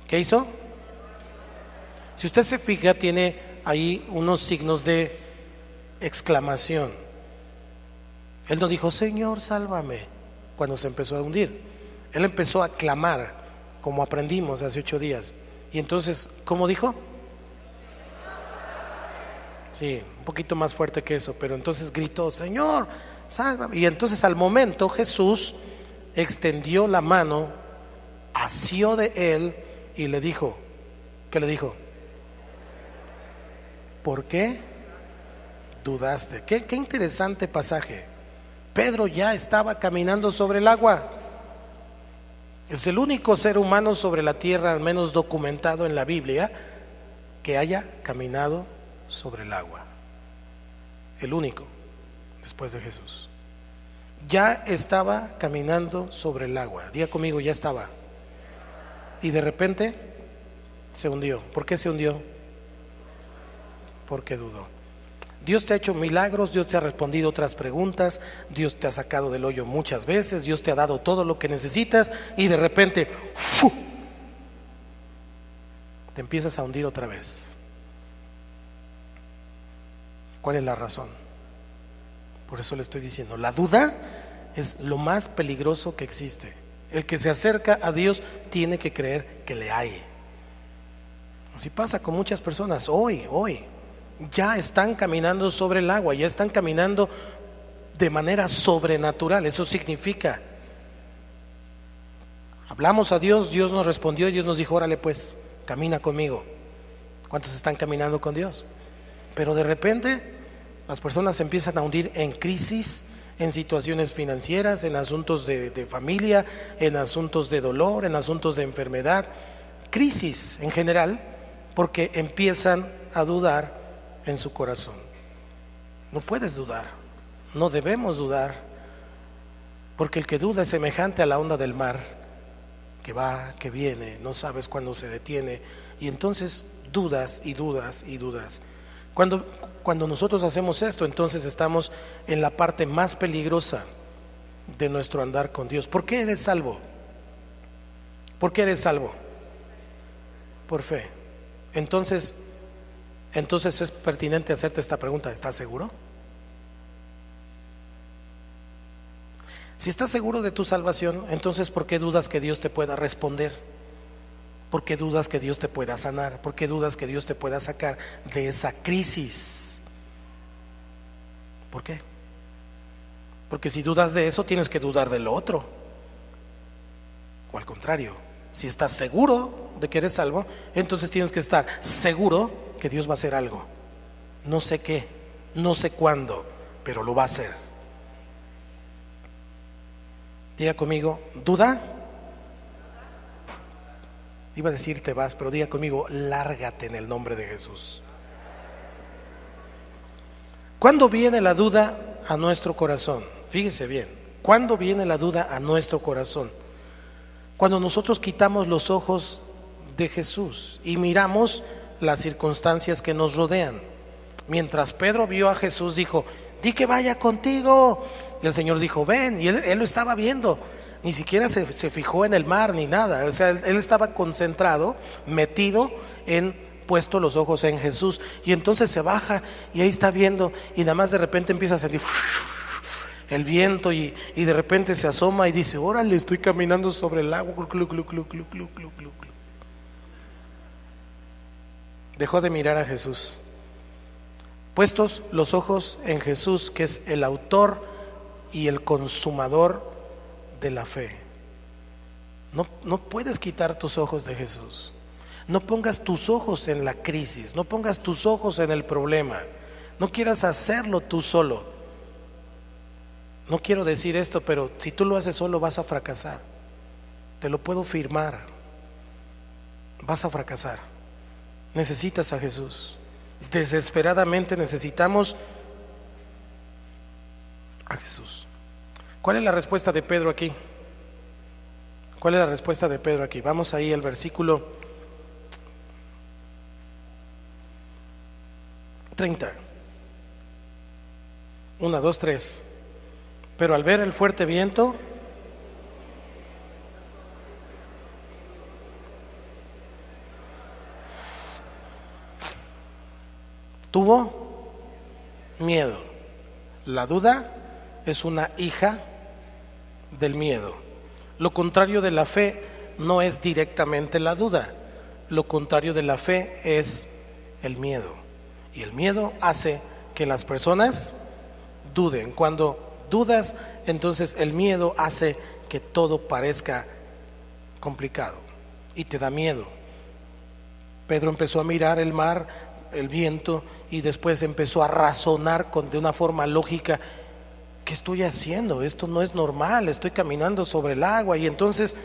A: ¿qué hizo? Si usted se fija, tiene ahí unos signos de exclamación. Él no dijo, Señor, sálvame, cuando se empezó a hundir. Él empezó a clamar, como aprendimos hace 8 días. Y entonces, ¿cómo dijo? Sí, un poquito más fuerte que eso, pero entonces gritó, Señor, sálvame. Y entonces al momento Jesús extendió la mano, asió de él y le dijo, ¿qué le dijo? ¿Por qué dudaste? Qué interesante pasaje. Pedro ya estaba caminando sobre el agua. Es el único ser humano sobre la tierra, al menos documentado en la Biblia, que haya caminado sobre el agua. El único, después de Jesús. Ya estaba caminando sobre el agua. Diga conmigo, ya estaba. Y de repente se hundió. ¿Por qué se hundió? Porque dudó. Dios te ha hecho milagros, Dios te ha respondido otras preguntas, Dios te ha sacado del hoyo muchas veces, Dios te ha dado todo lo que necesitas y de repente ¡fu!, te empiezas a hundir otra vez. ¿Cuál es la razón? Por eso le estoy diciendo, la duda es lo más peligroso que existe. El que se acerca a Dios tiene que creer que le hay. Así pasa con muchas personas hoy. Ya están caminando sobre el agua, ya están caminando de manera sobrenatural. Eso significa, hablamos a Dios, Dios nos respondió y Dios nos dijo, órale pues, camina conmigo. ¿Cuántos están caminando con Dios? Pero de repente las personas se empiezan a hundir en crisis, en situaciones financieras, en asuntos de familia, en asuntos de dolor, en asuntos de enfermedad, crisis en general, porque empiezan a dudar en su corazón. No puedes dudar, no debemos dudar, porque el que duda es semejante a la onda del mar, que va, que viene, no sabes cuándo se detiene, y entonces dudas y dudas y dudas. Cuando nosotros hacemos esto, entonces estamos en la parte más peligrosa de nuestro andar con Dios. ¿Por qué eres salvo? ¿Por qué eres salvo? Por fe. Entonces es pertinente hacerte esta pregunta, ¿estás seguro? Si estás seguro de tu salvación, entonces ¿por qué dudas que Dios te pueda responder? ¿Por qué dudas que Dios te pueda sanar? ¿Por qué dudas que Dios te pueda sacar de esa crisis? ¿Por qué? Porque si dudas de eso, tienes que dudar de lo otro. O al contrario, si estás seguro de que eres salvo, entonces tienes que estar seguro que Dios va a hacer algo. No sé qué, no sé cuándo, pero lo va a hacer. Diga conmigo, ¿duda? Iba a decir te vas, pero diga conmigo, lárgate en el nombre de Jesús. ¿Cuándo viene la duda a nuestro corazón? Fíjese bien, ¿cuándo viene la duda a nuestro corazón? Cuando nosotros quitamos los ojos de Jesús y miramos las circunstancias que nos rodean. Mientras Pedro vio a Jesús, dijo, di que vaya contigo. Y el Señor dijo, ven. Y él lo estaba viendo. Ni siquiera se fijó en el mar ni nada. O sea, él estaba concentrado, metido en puesto los ojos en Jesús. Y entonces se baja y ahí está viendo. Y nada más de repente empieza a sentir el viento y de repente se asoma y dice, órale, estoy caminando sobre el agua. Dejó de mirar a Jesús. Puestos los ojos en Jesús, que es el autor y el consumador de la fe. No puedes quitar tus ojos de Jesús. No pongas tus ojos en la crisis, no pongas tus ojos en el problema. No quieras hacerlo tú solo. No quiero decir esto, pero si tú lo haces solo vas a fracasar. Te lo puedo firmar. Vas a fracasar. Necesitas a Jesús. Desesperadamente necesitamos a Jesús. ¿Cuál es la respuesta de Pedro aquí? ¿Cuál es la respuesta de Pedro aquí? Vamos ahí al versículo 30. 1, 2, 3. Pero al ver el fuerte viento, tuvo miedo. La duda es una hija del miedo. Lo contrario de la fe no es directamente la duda. Lo contrario de la fe es el miedo. Y el miedo hace que las personas duden. Cuando dudas, entonces el miedo hace que todo parezca complicado y te da miedo. Pedro empezó a mirar el mar, el viento, y después empezó a razonar de una forma lógica. ¿Qué estoy haciendo? Esto no es normal, estoy caminando sobre el agua. Y entonces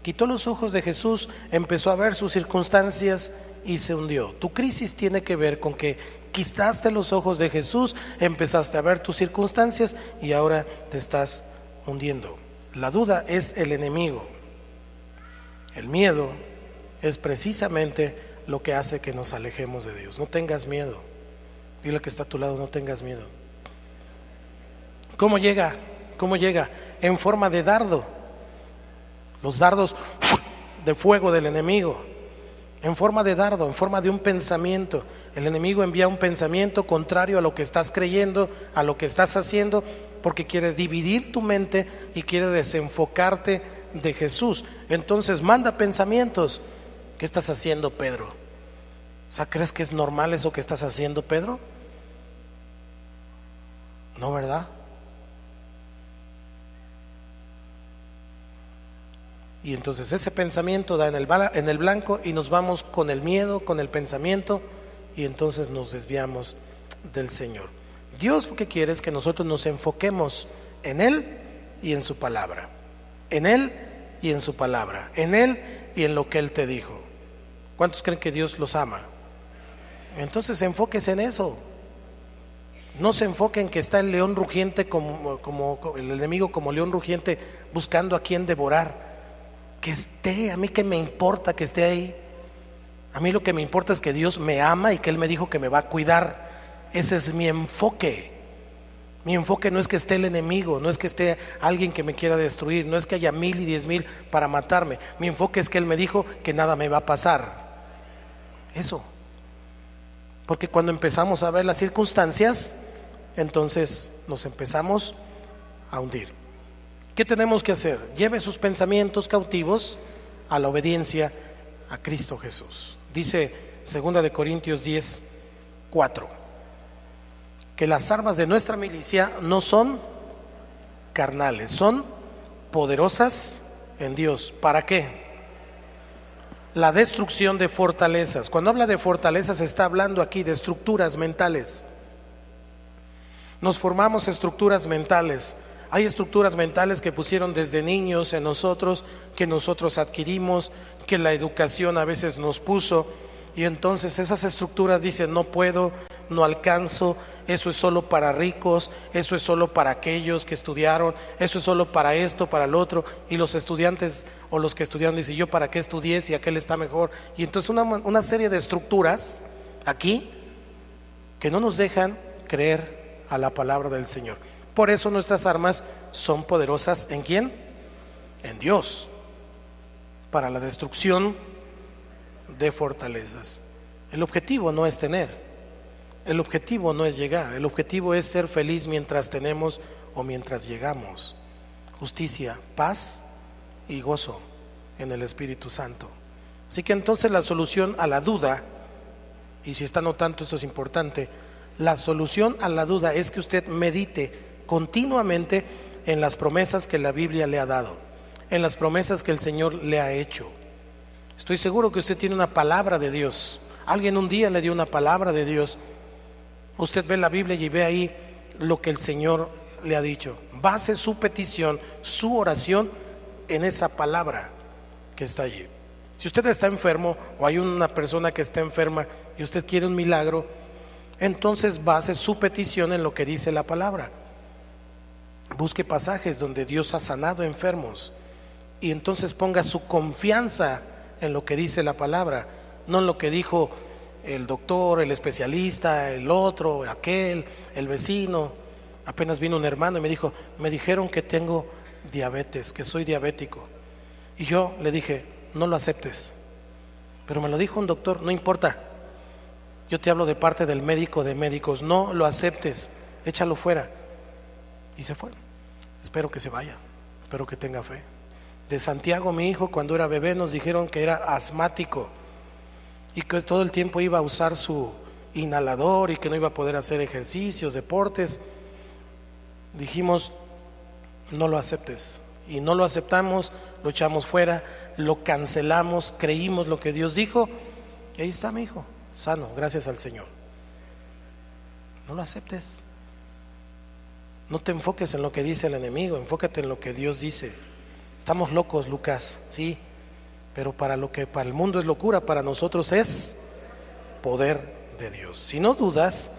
A: quitó los ojos de Jesús, empezó a ver sus circunstancias y se hundió. Tu crisis tiene que ver con que quitaste los ojos de Jesús, empezaste a ver tus circunstancias y ahora te estás hundiendo. La duda es el enemigo. El miedo es precisamente lo que hace que nos alejemos de Dios. No tengas miedo. Dile al que está a tu lado, no tengas miedo. ¿Cómo llega? ¿Cómo llega? En forma de dardo. Los dardos de fuego del enemigo. En forma de dardo, en forma de un pensamiento. El enemigo envía un pensamiento contrario a lo que estás creyendo, a lo que estás haciendo, porque quiere dividir tu mente y quiere desenfocarte de Jesús. Entonces manda pensamientos. ¿Qué estás haciendo, Pedro? O sea, ¿crees que es normal eso que estás haciendo, Pedro? No, ¿verdad? Y entonces ese pensamiento da en el blanco y nos vamos con el miedo, con el pensamiento, y entonces nos desviamos del Señor. Dios lo que quiere es que nosotros nos enfoquemos en Él y en su palabra. En Él y en su palabra. En Él y en lo que Él te dijo. ¿Cuántos creen que Dios los ama? Entonces enfóquese en eso. No se enfoque en que está el león rugiente como el enemigo como león rugiente buscando a quien devorar. Que esté, a mí qué me importa que esté ahí. A mí lo que me importa es que Dios me ama y que Él me dijo que me va a cuidar. Ese es mi enfoque. Mi enfoque no es que esté el enemigo, no es que esté alguien que me quiera destruir, no es que haya 1000 y 10,000 para matarme. Mi enfoque es que Él me dijo que nada me va a pasar. Eso. Porque cuando empezamos a ver las circunstancias, entonces nos empezamos a hundir. ¿Qué tenemos que hacer? Lleve sus pensamientos cautivos a la obediencia a Cristo Jesús. Dice 2 de Corintios 10, 4, que las armas de nuestra milicia no son carnales, son poderosas en Dios. ¿Para qué? La destrucción de fortalezas. Cuando habla de fortalezas está hablando aquí de estructuras mentales. Nos formamos estructuras mentales. Hay estructuras mentales que pusieron desde niños en nosotros, que nosotros adquirimos, que la educación a veces nos puso, y entonces esas estructuras dicen no puedo, no alcanzo, eso es solo para ricos, eso es solo para aquellos que estudiaron, eso es solo para esto, para el otro, y los estudiantes o los que estudiaron dicen yo para qué estudié si aquel está mejor, y entonces una serie de estructuras aquí que no nos dejan creer a la palabra del Señor. Por eso nuestras armas son poderosas ¿en quién? En Dios, para la destrucción de fortalezas. El objetivo no es tener, el objetivo no es llegar, el objetivo es ser feliz mientras tenemos o mientras llegamos. Justicia, paz y gozo en el Espíritu Santo. Así que entonces la solución a la duda, y si está notando esto es importante, la solución a la duda es que usted medite continuamente en las promesas que la Biblia le ha dado, en las promesas que el Señor le ha hecho. Estoy seguro que usted tiene una palabra de Dios. Alguien un día le dio una palabra de Dios. Usted ve la Biblia y ve ahí lo que el Señor le ha dicho. Base su petición, su oración en esa palabra que está allí. Si usted está enfermo o hay una persona que está enferma y usted quiere un milagro, entonces base su petición en lo que dice la palabra. Busque pasajes donde Dios ha sanado enfermos y entonces ponga su confianza en lo que dice la palabra, no en lo que dijo el doctor, el especialista, el otro, aquel, el vecino. Apenas vino un hermano y me dijo, me dijeron que tengo diabetes, que soy diabético. Y yo le dije, no lo aceptes. Pero me lo dijo un doctor, no importa. Yo te hablo de parte del médico de médicos, no lo aceptes, échalo fuera. Y se fue. Espero que se vaya, espero que tenga fe. De Santiago, mi hijo, cuando era bebé nos dijeron que era asmático y que todo el tiempo iba a usar su inhalador y que no iba a poder hacer ejercicios, deportes. Dijimos, no lo aceptes. Y no lo aceptamos, lo echamos fuera, lo cancelamos, creímos lo que Dios dijo. Y ahí está mi hijo, sano, gracias al Señor. No lo aceptes. No te enfoques en lo que dice el enemigo, enfócate en lo que Dios dice. Estamos locos, Lucas, sí, pero para lo que para el mundo es locura, para nosotros es poder de Dios. Si no dudas,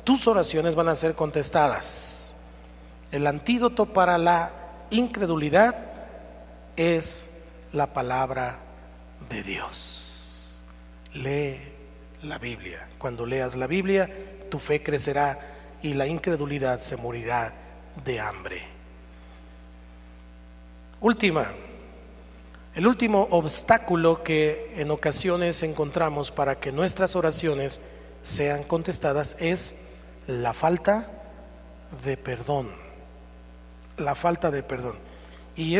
A: tus oraciones van a ser contestadas. El antídoto para la incredulidad es la palabra de Dios. Lee la Biblia. Cuando leas la Biblia, tu fe crecerá y la incredulidad se morirá de hambre. El último obstáculo que en ocasiones encontramos para que nuestras oraciones sean contestadas es la falta de perdón. La falta de perdón. Y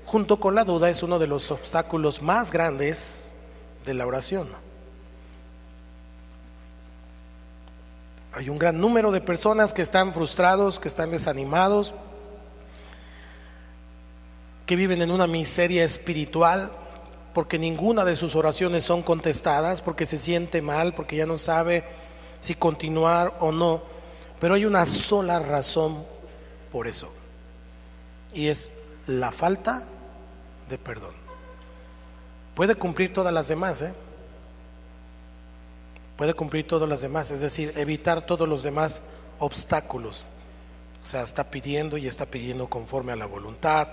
A: junto con la duda, es uno de los obstáculos más grandes de la oración. Hay un gran número de personas que están frustrados, que están desanimados, que viven en una miseria espiritual porque ninguna de sus oraciones son contestadas, porque se siente mal, porque ya no sabe si continuar o no. Pero hay una sola razón por eso, y es la falta de perdón. Puede cumplir todas las demás, puede cumplir todas las demás, es decir, evitar todos los demás obstáculos. O sea, está pidiendo conforme a la voluntad,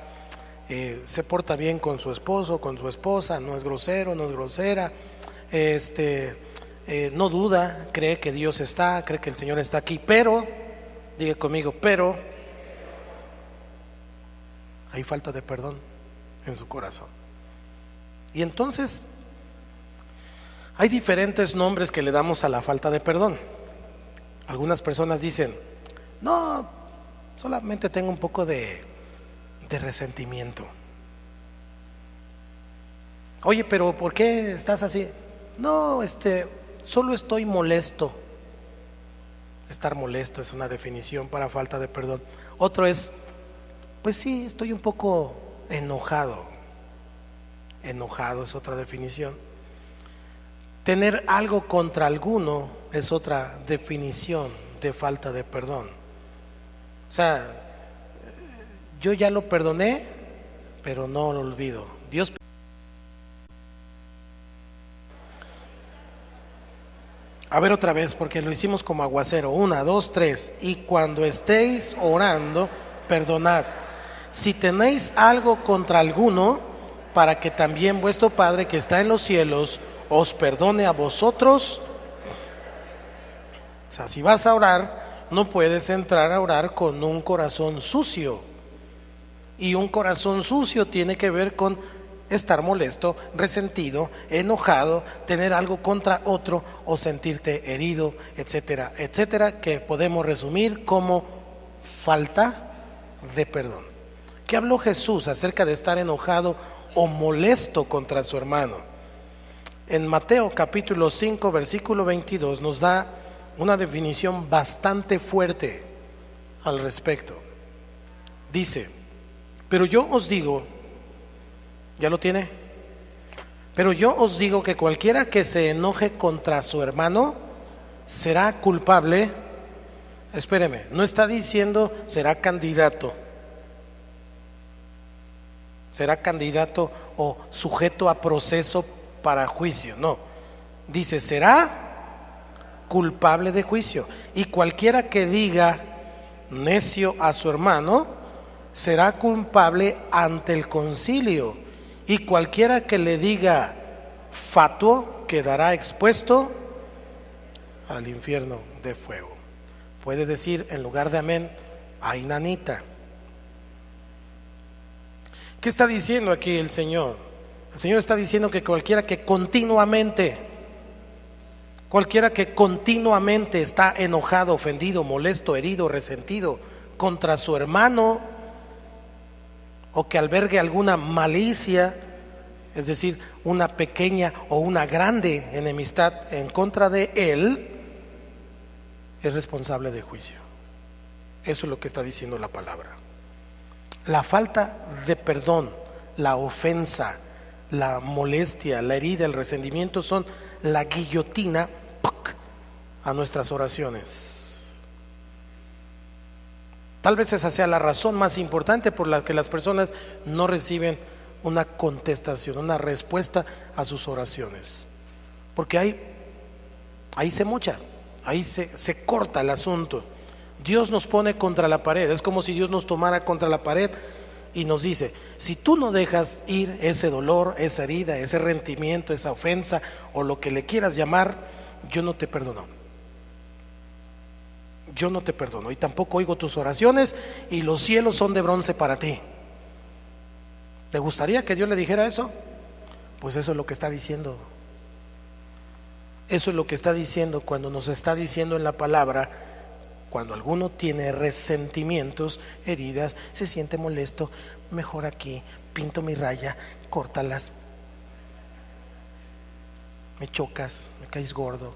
A: se porta bien con su esposo, con su esposa, no es grosero, no es grosera, no duda, cree que Dios está, cree que el Señor está aquí, pero, diga conmigo, pero hay falta de perdón en su corazón. Y entonces hay diferentes nombres que le damos a la falta de perdón. Algunas personas dicen, no, solamente tengo un poco de resentimiento. Oye, pero ¿por qué estás así? No, solo estoy molesto. Estar molesto es una definición para falta de perdón. Otro es, pues sí, estoy un poco enojado. Enojado es otra definición. Tener algo contra alguno es otra definición de falta de perdón. O sea, yo ya lo perdoné, pero no lo olvido. Dios. A ver otra vez, porque lo hicimos como aguacero. 1, 2, 3. Y cuando estéis orando, perdonad. Si tenéis algo contra alguno, para que también vuestro Padre que está en los cielos os perdone a vosotros. O sea, si vas a orar, no puedes entrar a orar con un corazón sucio. Y un corazón sucio tiene que ver con estar molesto, resentido, enojado, tener algo contra otro o sentirte herido, etcétera, etcétera, que podemos resumir como falta de perdón. ¿Qué habló Jesús acerca de estar enojado o molesto contra su hermano? En Mateo capítulo 5 versículo 22 nos da una definición bastante fuerte al respecto. Dice, pero yo os digo, ¿ya lo tiene? Pero yo os digo que cualquiera que se enoje contra su hermano será culpable. Espéreme, no está diciendo será candidato o sujeto a proceso para juicio, no, dice será culpable de juicio. Y cualquiera que diga necio a su hermano será culpable ante el concilio, y cualquiera que le diga fatuo quedará expuesto al infierno de fuego. Puede decir en lugar de amén, ay nanita. ¿Qué está diciendo aquí el Señor? El Señor está diciendo que cualquiera que continuamente está enojado, ofendido, molesto, herido, resentido contra su hermano, o que albergue alguna malicia, es decir, una pequeña o una grande enemistad en contra de él, es responsable de juicio. Eso es lo que está diciendo la palabra. La falta de perdón, la ofensa, la molestia, la herida, el resentimiento son la guillotina a nuestras oraciones. Tal vez esa sea la razón más importante por la que las personas no reciben una contestación, una respuesta a sus oraciones, porque ahí se mocha, ahí se corta el asunto. Dios nos pone contra la pared, es como si Dios nos tomara contra la pared y nos dice, si tú no dejas ir ese dolor, esa herida, ese resentimiento, esa ofensa o lo que le quieras llamar, yo no te perdono. Yo no te perdono y tampoco oigo tus oraciones, y los cielos son de bronce para ti. ¿Te gustaría que Dios le dijera eso? Pues eso es lo que está diciendo. Eso es lo que está diciendo cuando nos está diciendo en la palabra, cuando alguno tiene resentimientos, heridas, se siente molesto, mejor aquí pinto mi raya, córtalas, me chocas, me caes gordo.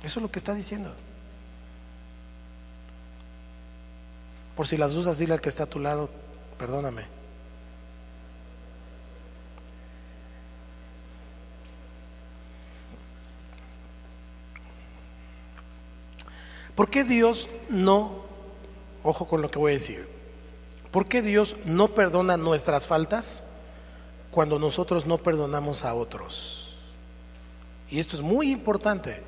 A: Eso es lo que está diciendo. Por si las dudas, dile al que está a tu lado, perdóname. ¿Por qué Dios no, ojo con lo que voy a decir, por qué Dios no perdona nuestras faltas cuando nosotros no perdonamos a otros? Y esto es muy importante,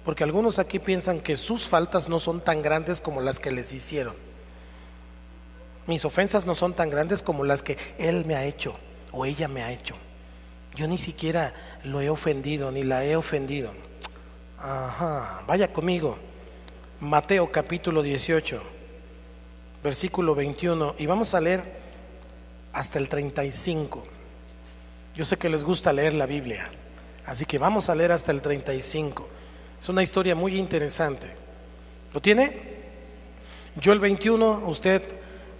A: porque algunos aquí piensan que sus faltas no son tan grandes como las que les hicieron. Mis ofensas no son tan grandes como las que él me ha hecho o ella me ha hecho. Yo ni siquiera lo he ofendido ni la he ofendido. Ajá, vaya conmigo. Mateo capítulo 18, versículo 21, y vamos a leer hasta el 35. Yo sé que les gusta leer la Biblia, así que vamos a leer hasta el 35. Es una historia muy interesante. ¿Lo tiene? Yo el 21, usted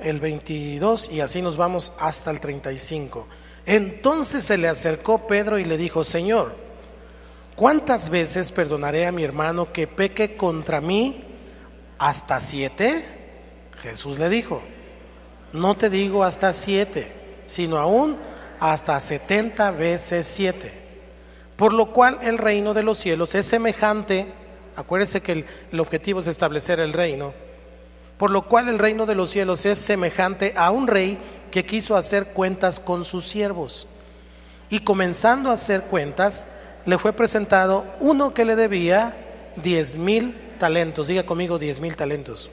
A: el 22, y así nos vamos hasta el 35. Entonces se le acercó Pedro y le dijo, Señor, ¿cuántas veces perdonaré a mi hermano que peque contra mí? ¿Hasta 7? Jesús le dijo, no te digo hasta 7, sino aún hasta 70 veces 7. Por lo cual el reino de los cielos es semejante, acuérdese que el objetivo es establecer el reino, por lo cual el reino de los cielos es semejante a un rey que quiso hacer cuentas con sus siervos. Y comenzando a hacer cuentas, le fue presentado uno que le debía 10,000 talentos. Diga conmigo, 10,000 talentos.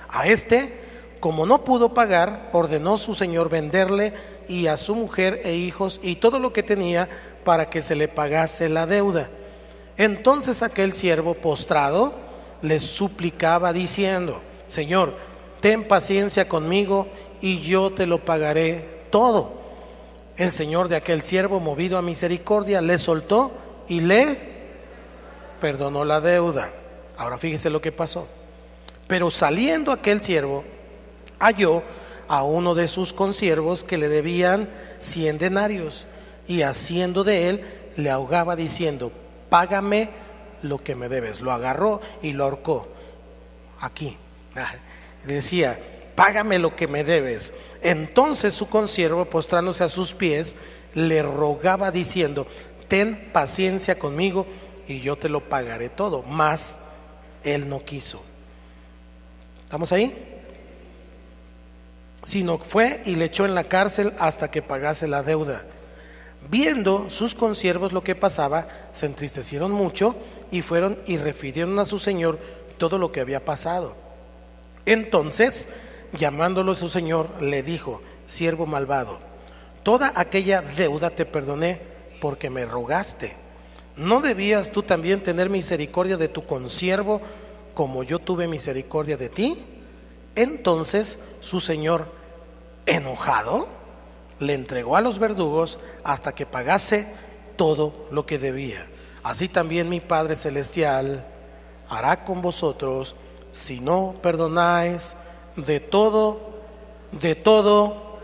A: A este, como no pudo pagar, ordenó su señor venderle y a su mujer e hijos y todo lo que tenía para que se le pagase la deuda. Entonces aquel siervo postrado le suplicaba diciendo, Señor, ten paciencia conmigo y yo te lo pagaré todo. El señor de aquel siervo, movido a misericordia, le soltó y le perdonó la deuda. Ahora fíjese lo que pasó. Pero saliendo aquel siervo, halló a uno de sus consiervos que le debían 100 denarios, y haciendo de él, le ahogaba diciendo, págame lo que me debes. Lo agarró y lo ahorcó. Aquí. Le decía, págame lo que me debes. Entonces su consiervo, postrándose a sus pies, le rogaba diciendo, ten paciencia conmigo y yo te lo pagaré todo. Mas él no quiso. ¿Estamos ahí? Sino fue y le echó en la cárcel hasta que pagase la deuda. Viendo sus consiervos lo que pasaba, se entristecieron mucho y fueron y refirieron a su señor todo lo que había pasado. Entonces llamándolo su señor, le dijo: siervo malvado, toda aquella deuda te perdoné porque me rogaste. ¿No debías tú también tener misericordia de tu consiervo como yo tuve misericordia de ti? Entonces su señor, enojado, le entregó a los verdugos hasta que pagase todo lo que debía. Así también mi Padre Celestial hará con vosotros si no perdonáis de todo de todo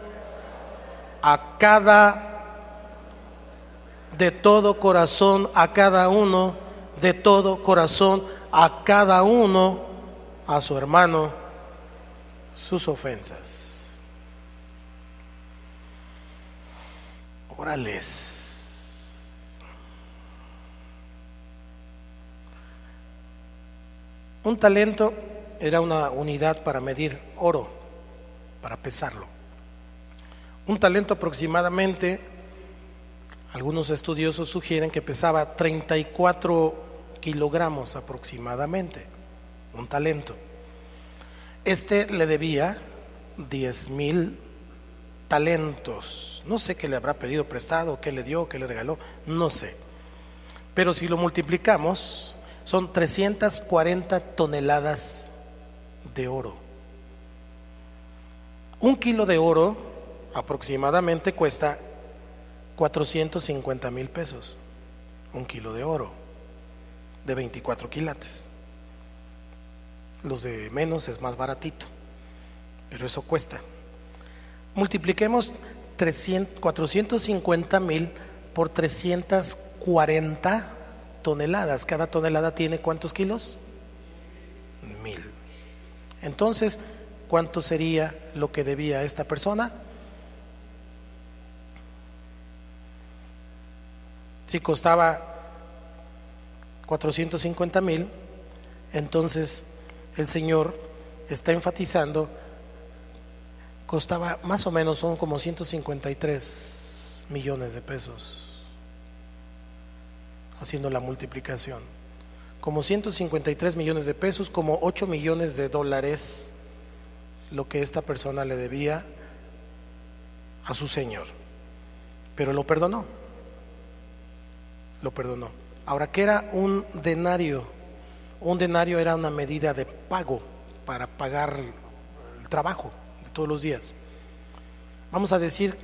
A: corazón a cada uno, de todo corazón a cada uno, a su hermano, sus ofensas. Órales. Un talento era una unidad para medir oro, para pesarlo. Un talento aproximadamente, algunos estudiosos sugieren que pesaba 34 kilogramos aproximadamente, un talento. Este le debía 10,000 talentos. No sé qué le habrá pedido prestado, qué le dio, qué le regaló, no sé. Pero si lo multiplicamos, son 340 toneladas de oro. Un kilo de oro aproximadamente cuesta 450,000 pesos. Un kilo de oro de 24 quilates. Los de menos es más baratito, pero eso cuesta. Multipliquemos 450,000 por 340 toneladas. Cada tonelada tiene ¿cuántos kilos? 1,000. Entonces, ¿cuánto sería lo que debía esta persona? Si costaba 450,000, entonces el Señor está enfatizando, costaba más o menos, son como 153 millones de pesos, haciendo la multiplicación, como 153 millones de pesos, como 8 millones de dólares, lo que esta persona le debía a su Señor, pero lo perdonó. Lo perdonó. Ahora, ¿qué era un denario? Un denario era una medida de pago para pagar el trabajo de todos los días. Vamos a decir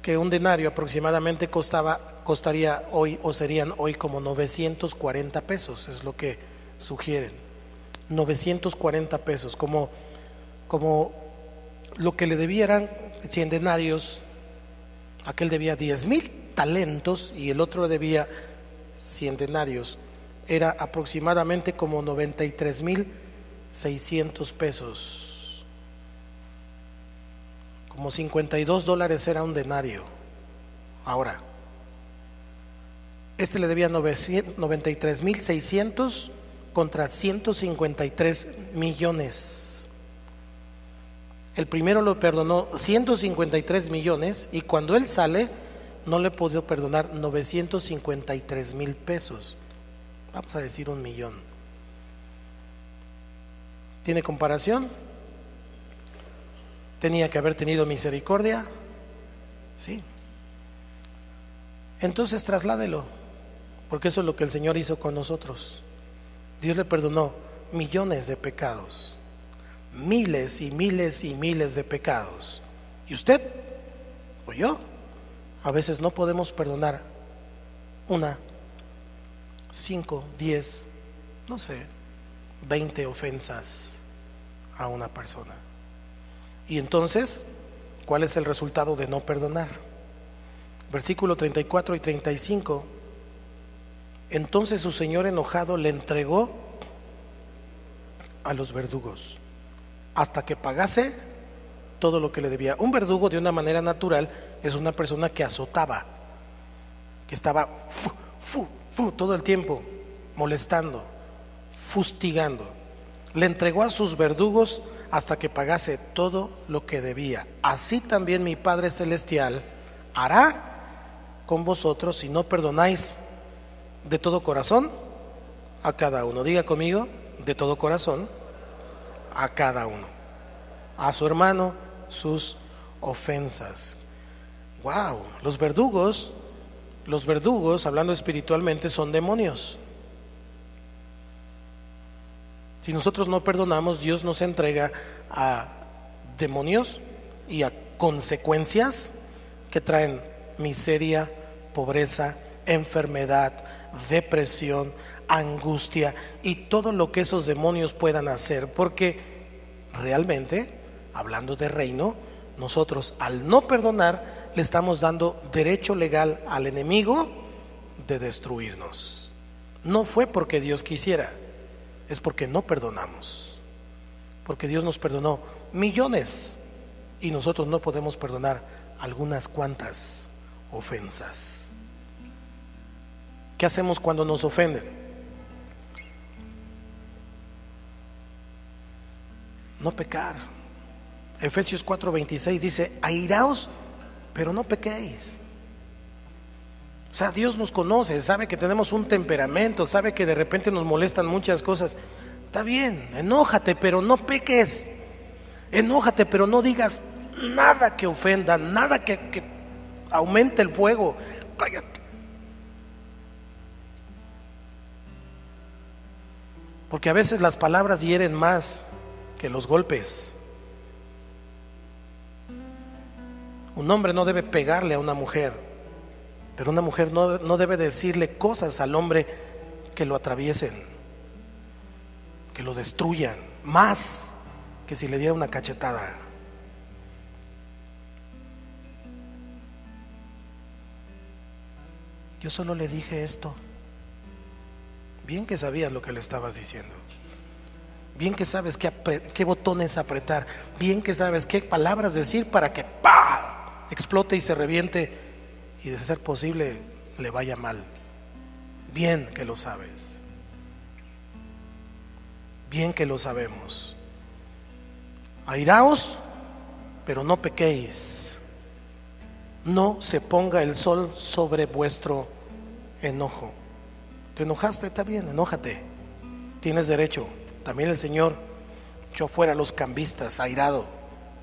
A: que un denario aproximadamente costaría hoy, o serían hoy, como 940 pesos, es lo que sugieren. 940 pesos, como lo que le debieran 100 denarios, aquel debía 10,000 talentos y el otro debía 100 denarios, era aproximadamente como 93,600 pesos, como $52 era un denario. Ahora, este le debía 93,600 contra 153 millones. El primero lo perdonó 153 millones y cuando él sale no le pudo perdonar 953,000 pesos. Vamos a decir 1,000,000. ¿Tiene comparación? ¿Tenía que haber tenido misericordia? Sí. Entonces trasládelo, porque eso es lo que el Señor hizo con nosotros. Dios le perdonó millones de pecados, miles y miles y miles de pecados. ¿Y usted o yo? A veces no podemos perdonar 1, 5, 10, no sé, 20 ofensas a una persona. Y entonces, ¿cuál es el resultado de no perdonar? Versículo 34 y 35. Entonces su señor enojado le entregó a los verdugos hasta que pagase todo lo que le debía. Un verdugo, de una manera natural, es una persona que azotaba, que estaba todo el tiempo molestando, fustigando. Le entregó a sus verdugos hasta que pagase todo lo que debía. Así también mi Padre Celestial hará con vosotros si no perdonáis de todo corazón a cada uno. Diga conmigo, de todo corazón a cada uno. a su hermano sus ofensas. Wow, los verdugos, hablando espiritualmente, son demonios. Si nosotros no perdonamos, Dios nos entrega a demonios y a consecuencias que traen miseria, pobreza, enfermedad, depresión, angustia y todo lo que esos demonios puedan hacer, porque realmente, hablando de reino, nosotros al no perdonar le estamos dando derecho legal al enemigo de destruirnos. No fue porque Dios quisiera, es porque no perdonamos, porque Dios nos perdonó millones y nosotros no podemos perdonar algunas cuantas ofensas. ¿Qué hacemos cuando nos ofenden? No pecar. Efesios 4:26 dice: airaos, pero no pequéis. O sea, Dios nos conoce, sabe que tenemos un temperamento, sabe que de repente nos molestan muchas cosas. Está bien, enójate, pero no peques. Enójate, pero no digas nada que ofenda, nada que aumente el fuego. Cállate. Porque a veces las palabras hieren más que los golpes. Un hombre no debe pegarle a una mujer, pero una mujer no debe decirle cosas al hombre que lo atraviesen, que lo destruyan, más que si le diera una cachetada. Yo solo le dije esto. Bien que sabías lo que le estabas diciendo. Bien que sabes qué botones apretar. Bien que sabes qué palabras decir para que ¡pah!, explote y se reviente y de ser posible le vaya mal. Bien que lo sabes. Bien que lo sabemos. Airaos, pero no pequéis. No se ponga el sol sobre vuestro enojo. ¿Te enojaste? Está bien, enójate. Tienes derecho. También el Señor echó fuera a los cambistas, airado,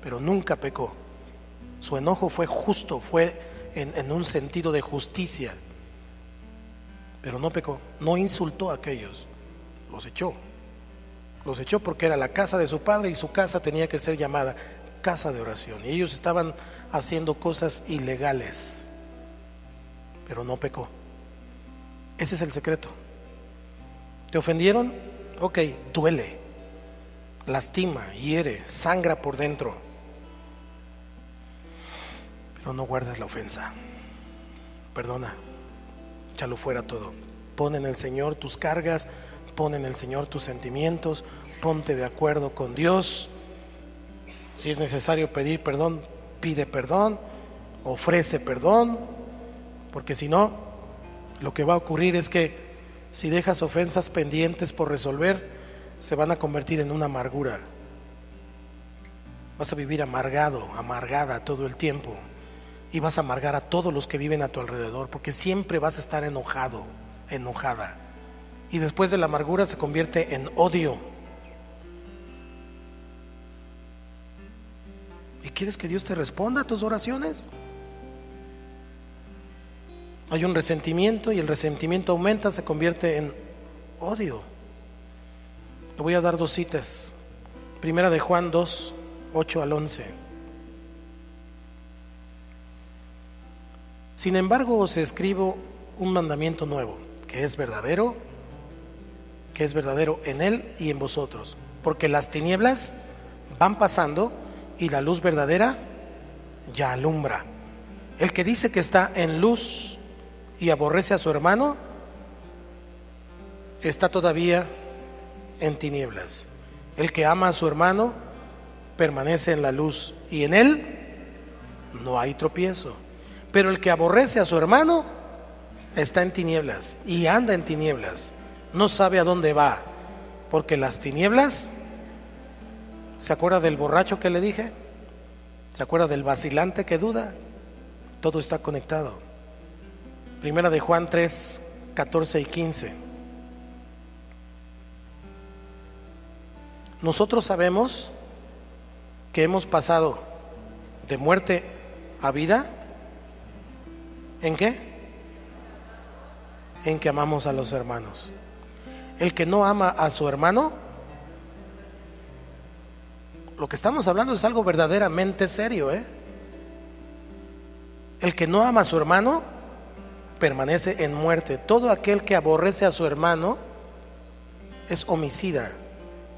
A: pero nunca pecó. Su enojo fue justo, fue en un sentido de justicia, pero no pecó, no insultó a aquellos, los echó porque era la casa de su padre y su casa tenía que ser llamada casa de oración, y ellos estaban haciendo cosas ilegales, pero no pecó. Ese es el secreto. ¿Te ofendieron? Ok, duele, lastima, hiere, sangra por dentro, pero no guardes la ofensa. Perdona, échalo fuera todo. Pon en el Señor tus cargas, pon en el Señor tus sentimientos, ponte de acuerdo con Dios. Si es necesario pedir perdón, pide perdón, ofrece perdón, porque si no, lo que va a ocurrir es que si dejas ofensas pendientes por resolver, se van a convertir en una amargura. Vas a vivir amargado, amargada todo el tiempo, y vas a amargar a todos los que viven a tu alrededor, porque siempre vas a estar enojado, enojada, y después de la amargura se convierte en odio. ¿Y quieres que Dios te responda a tus oraciones? Hay un resentimiento y el resentimiento aumenta, se convierte en odio. Le voy a dar dos citas. Primera de Juan 2, 8 al 11. Sin embargo, os escribo un mandamiento nuevo, que es verdadero en él y en vosotros, porque las tinieblas van pasando y la luz verdadera ya alumbra. El que dice que está en luz y aborrece a su hermano, está todavía en tinieblas. El que ama a su hermano permanece en la luz y en él no hay tropiezo. Pero el que aborrece a su hermano está en tinieblas y anda en tinieblas, no sabe a dónde va, porque las tinieblas, ¿se acuerda del borracho que le dije? ¿Se acuerda del vacilante que duda? Todo está conectado. Primera de Juan 3, 14 y 15. Nosotros sabemos que hemos pasado de muerte a vida, ¿en qué? En que amamos a los hermanos. El que no ama a su hermano, lo que estamos hablando es algo verdaderamente serio, ¿eh? El que no ama a su hermano permanece en muerte. Todo aquel que aborrece a su hermano es homicida.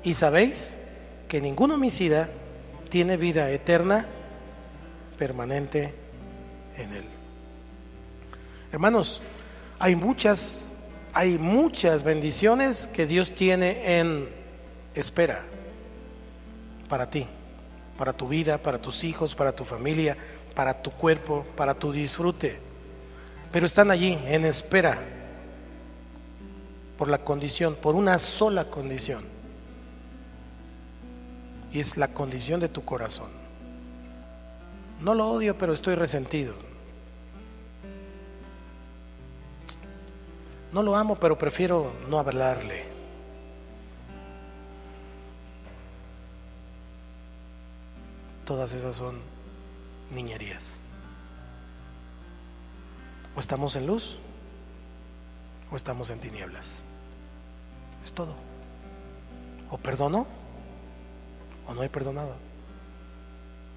A: Y sabéis que ningún homicida tiene vida eterna permanente en él. Hermanos, hay muchas bendiciones que Dios tiene en espera para ti, para tu vida, para tus hijos, para tu familia, para tu cuerpo, para tu disfrute. Pero están allí en espera por la condición, por una sola condición. Y es la condición de tu corazón. No lo odio, pero estoy resentido. No lo amo, pero prefiero no hablarle. Todas esas son niñerías. O estamos en luz o estamos en tinieblas. Es todo. O perdono o no he perdonado.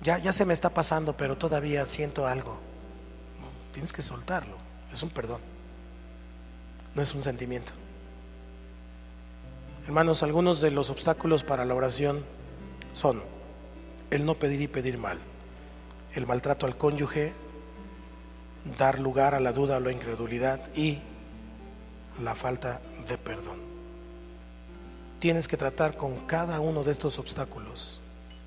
A: Ya se me está pasando, pero todavía siento algo. No, tienes que soltarlo. Es un perdón, no es un sentimiento. Hermanos, algunos de los obstáculos para la oración son el no pedir y pedir mal, el maltrato al cónyuge, dar lugar a la duda o la incredulidad y la falta de perdón. Tienes que tratar con cada uno de estos obstáculos,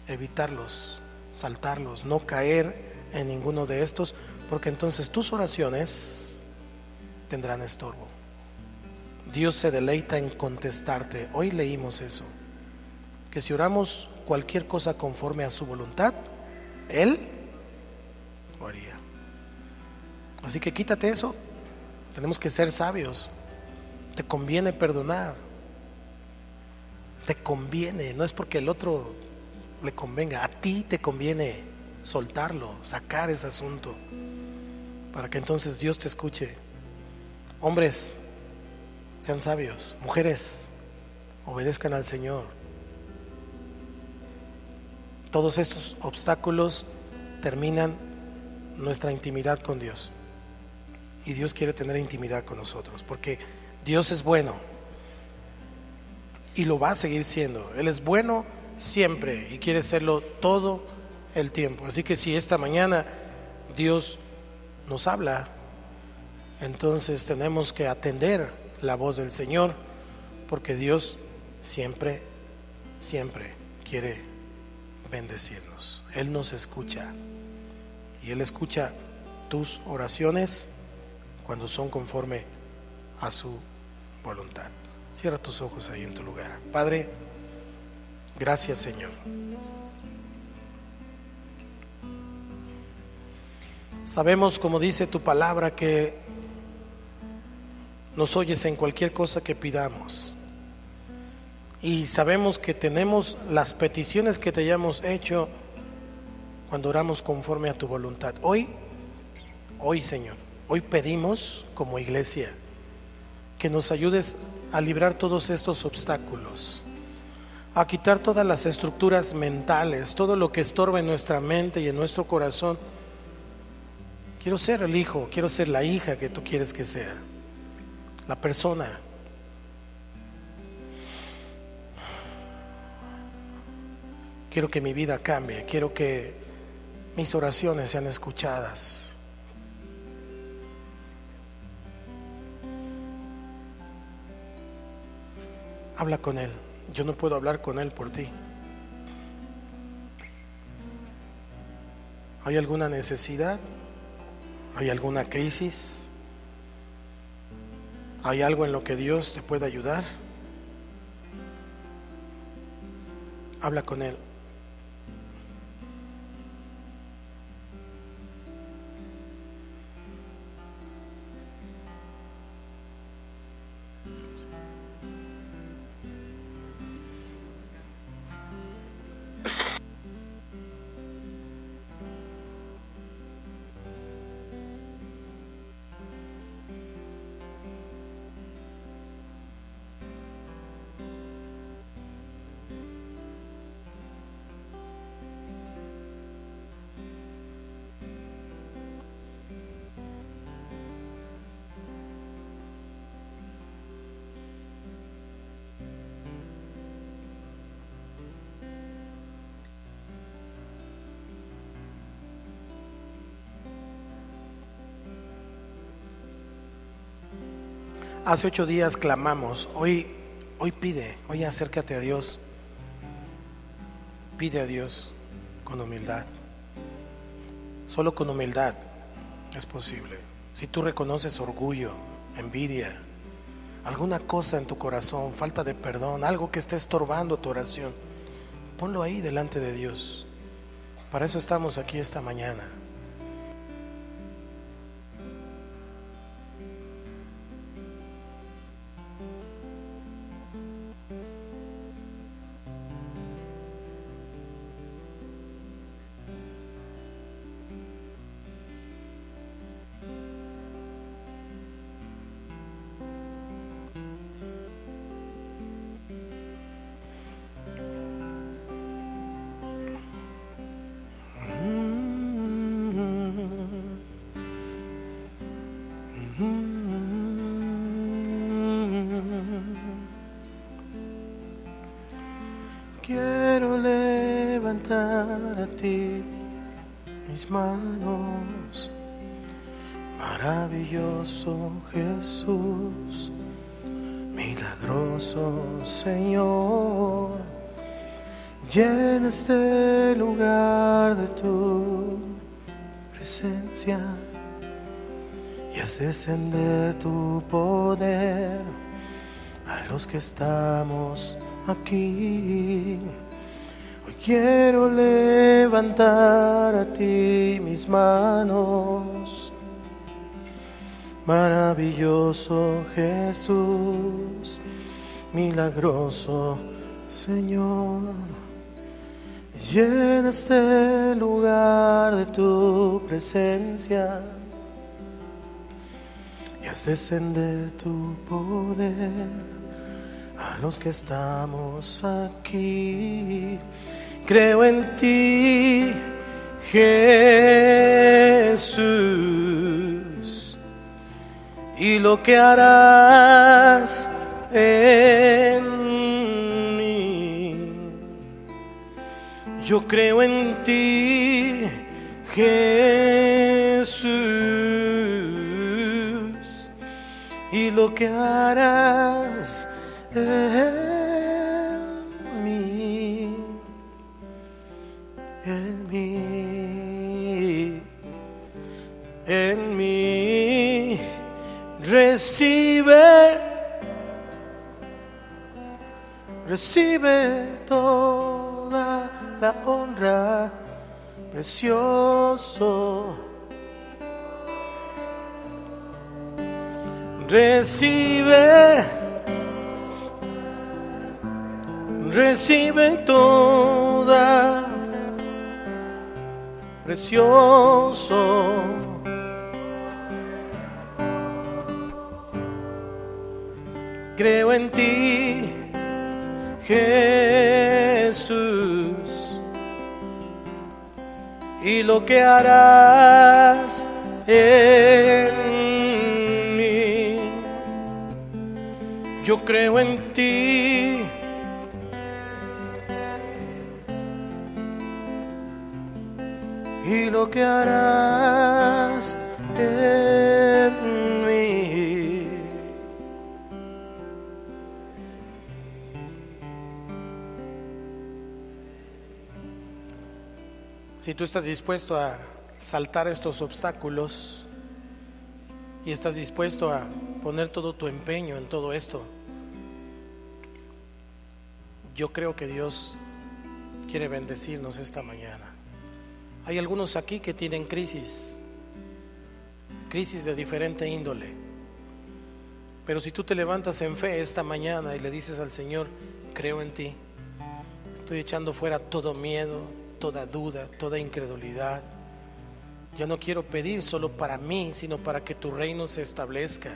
A: evitarlos, saltarlos, no caer en ninguno de estos, porque entonces tus oraciones tendrán estorbo. Dios se deleita en contestarte. Hoy leímos eso, que si oramos cualquier cosa conforme a su voluntad, Él lo haría. Así que quítate eso. Tenemos que ser sabios. Te conviene perdonar. Te conviene, no es porque el otro le convenga, a ti te conviene soltarlo, sacar ese asunto, para que entonces Dios te escuche. Hombres, sean sabios. Mujeres, obedezcan al Señor. Todos estos obstáculos terminan nuestra intimidad con Dios. Y Dios quiere tener intimidad con nosotros, porque Dios es bueno y lo va a seguir siendo. Él es bueno siempre y quiere serlo todo el tiempo. Así que si esta mañana Dios nos habla, entonces tenemos que atender la voz del Señor, porque Dios siempre quiere bendecirnos. Él nos escucha y Él escucha tus oraciones cuando son conforme a su voluntad. Cierra tus ojos ahí en tu lugar. Padre, gracias, Señor. Sabemos, como dice tu palabra, que nos oyes en cualquier cosa que pidamos. Y sabemos que tenemos las peticiones que te hayamos hecho cuando oramos conforme a tu voluntad. Hoy, Señor, hoy pedimos como iglesia que nos ayudes a librar todos estos obstáculos, a quitar todas las estructuras mentales, todo lo que estorba en nuestra mente y en nuestro corazón. Quiero ser el hijo, quiero ser la hija que tú quieres que sea, la persona. Quiero que mi vida cambie, quiero que mis oraciones sean escuchadas. Habla con Él. Yo no puedo hablar con Él por ti. ¿Hay alguna necesidad? ¿Hay alguna crisis? ¿Hay algo en lo que Dios te pueda ayudar? Habla con Él. Hace 8 días clamamos, hoy pide, hoy acércate a Dios, pide a Dios con humildad. Solo con humildad es posible. Si tú reconoces orgullo, envidia, alguna cosa en tu corazón, falta de perdón, algo que esté estorbando tu oración, ponlo ahí delante de Dios. Para eso estamos aquí esta mañana. Quiero levantar a ti mis manos, maravilloso Jesús, milagroso Señor. Llena este lugar de tu presencia y haz descender tu poder a los que estamos aquí. Hoy quiero levantar a ti mis manos, maravilloso Jesús, milagroso Señor. Llena este lugar de tu presencia y haz descender tu poder a los que estamos aquí. Creo en ti, Jesús, y lo que harás en mí. Yo creo en ti, Jesús, y lo que harás en mí, en mí, en mí. Recibe toda la honra, precioso. Recibe toda, precioso. Creo en ti, Jesús, y lo que harás en mí. Yo creo en ti, y lo que harás en mí. Si tú estás dispuesto a saltar estos obstáculos y estás dispuesto a poner todo tu empeño en todo esto, yo creo que Dios quiere bendecirnos esta mañana. Hay algunos aquí que tienen crisis de diferente índole, pero si tú te levantas en fe esta mañana y le dices al Señor, creo en ti, estoy echando fuera todo miedo, toda duda, toda incredulidad. Ya no quiero pedir solo para mí, sino para que tu reino se establezca.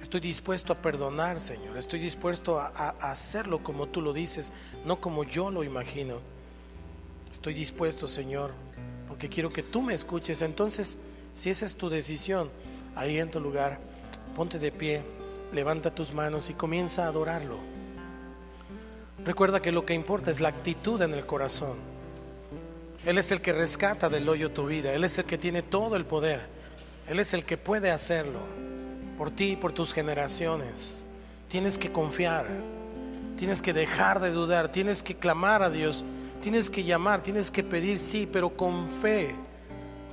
A: Estoy dispuesto a perdonar, Señor. Estoy dispuesto a hacerlo como tú lo dices, no como yo lo imagino. Estoy dispuesto, Señor, porque quiero que tú me escuches. Entonces, si esa es tu decisión, ahí en tu lugar, ponte de pie, levanta tus manos y comienza a adorarlo. Recuerda que lo que importa es la actitud en el corazón. Él es el que rescata del hoyo tu vida. Él es el que tiene todo el poder. Él es el que puede hacerlo. por ti y por tus generaciones. Tienes que confiar, tienes que dejar de dudar, tienes que clamar a Dios, tienes que llamar, tienes que pedir, sí, pero con fe,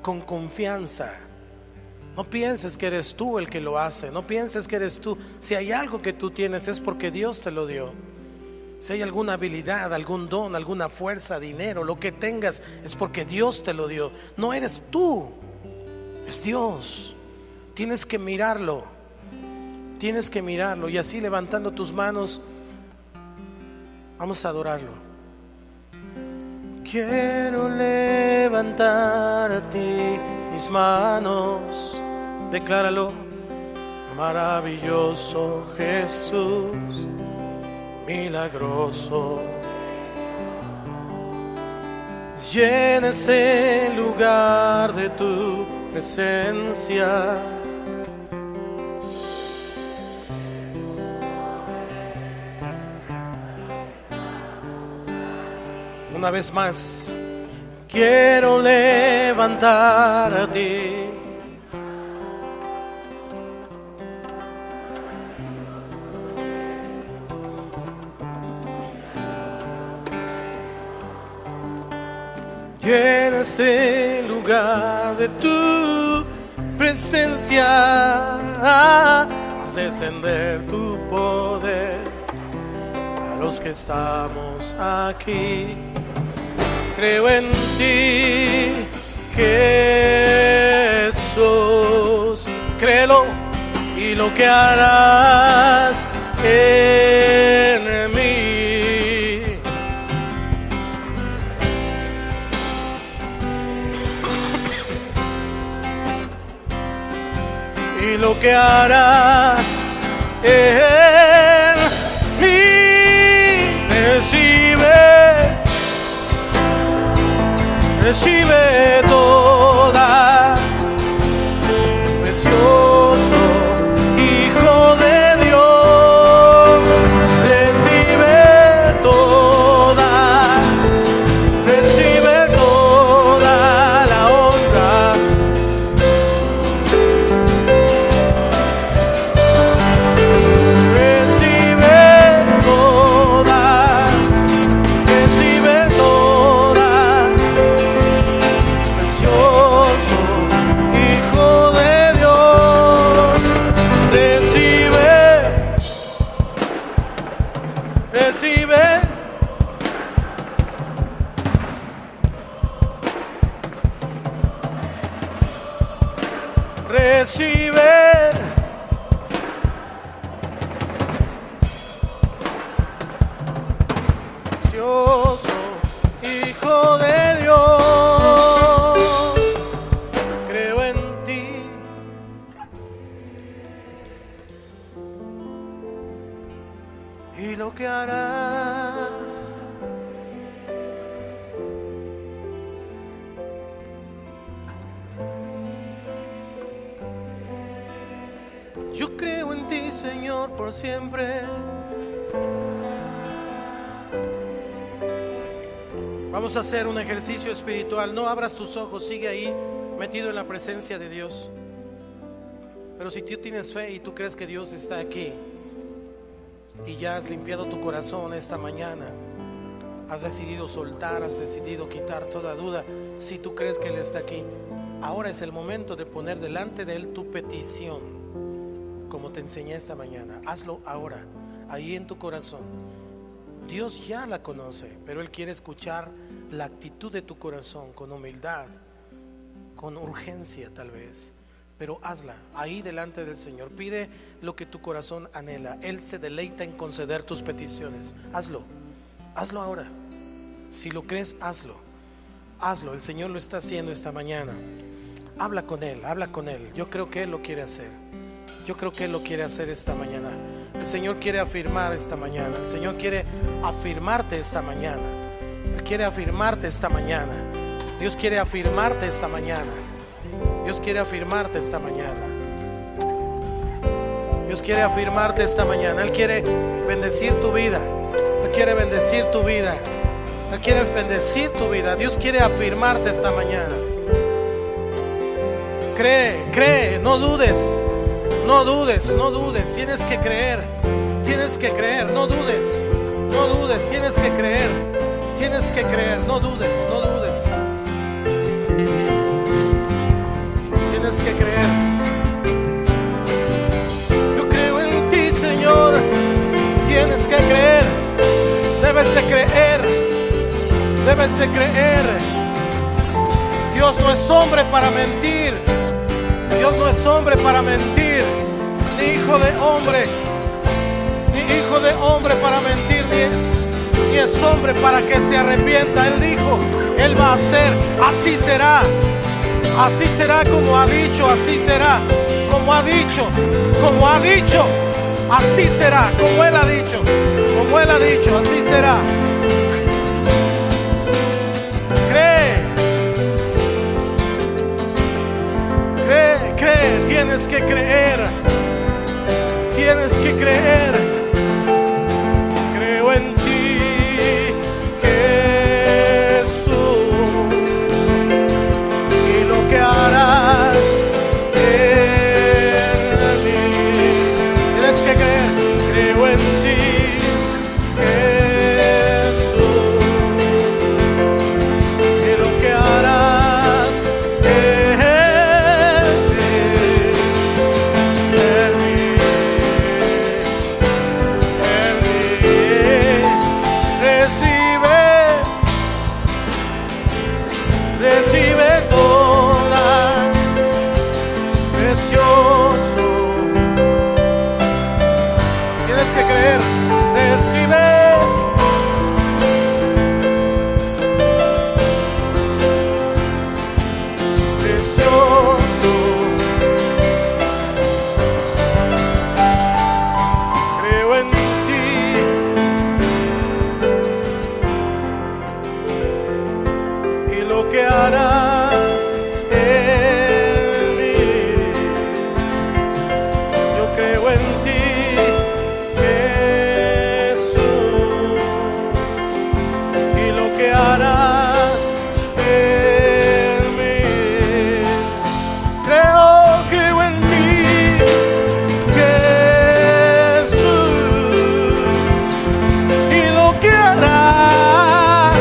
A: con confianza. No pienses que eres tú el que lo hace, no pienses que eres tú. Si hay algo que tú tienes es porque Dios te lo dio. Si hay alguna habilidad, algún don, alguna fuerza, dinero, lo que tengas, es porque Dios te lo dio. No eres tú, es Dios. Tienes que mirarlo, tienes que mirarlo. Y así levantando tus manos, vamos a adorarlo. Quiero levantar a ti mis manos, decláralo. Maravilloso Jesús, milagroso, llena ese lugar de tu presencia. Una vez más, quiero levantar a ti. Llena este lugar de tu presencia, haz descender tu poder a los que estamos aquí. Creo en ti, Jesús, créelo y lo que harás en mí. Y lo que harás en mí. Recibe toda, precioso Hijo de Dios. Recibe toda la honra. Recibe, precioso Hijo de Dios, creo en ti. Y lo que harás yo creo en ti, Señor, por siempre. Vamos a hacer un ejercicio espiritual. No abras tus ojos, sigue ahí metido en la presencia de Dios. Pero si tú tienes fe y tú crees que Dios está aquí y ya has limpiado tu corazón esta mañana, has decidido soltar, has decidido quitar toda duda, si tú crees que Él está aquí, ahora es el momento de poner delante de Él tu petición. Como te enseñé esta mañana, hazlo ahora, ahí en tu corazón. Dios ya la conoce, pero Él quiere escuchar la actitud de tu corazón, con humildad, con urgencia tal vez, pero hazla ahí delante del Señor. Pide lo que tu corazón anhela. Él se deleita en conceder tus peticiones. Hazlo ahora. Si lo crees, hazlo. El Señor lo está haciendo esta mañana. Habla con Él. Yo creo que Él lo quiere hacer. Yo creo que Él lo quiere hacer esta mañana. El Señor quiere afirmar esta mañana. El Señor quiere afirmarte esta mañana. Él quiere afirmarte esta mañana. Dios quiere afirmarte esta mañana. Dios quiere afirmarte esta mañana. Dios quiere afirmarte esta mañana. Él quiere bendecir tu vida. Él quiere bendecir tu vida. Él quiere bendecir tu vida. Dios quiere afirmarte esta mañana. Cree, no dudes. no dudes, no dudes, tienes que creer, no dudes, no dudes, tienes que creer, no dudes, no dudes, tienes que creer. Yo creo en ti, Señor, tienes que creer, debes de creer, debes de creer. Dios no es hombre para mentir, Dios no es hombre para mentir, ni hijo de hombre para mentir, ni es hombre para que se arrepienta. Él dijo, Él va a hacer, así será como ha dicho, así será, como ha dicho, así será, como Él ha dicho, así será. Cree, tienes que creer, creo en ti, Jesús, y lo que harás en mí, tienes que creer, creo en ti, Jesús, y lo que harás recibe toda, precioso. Tienes que creer, recibe. Precioso. Creo en ti. Y lo que harás en mí, yo creo en ti, Jesús, y lo que harás en mí, creo en ti, Jesús, y lo que harás.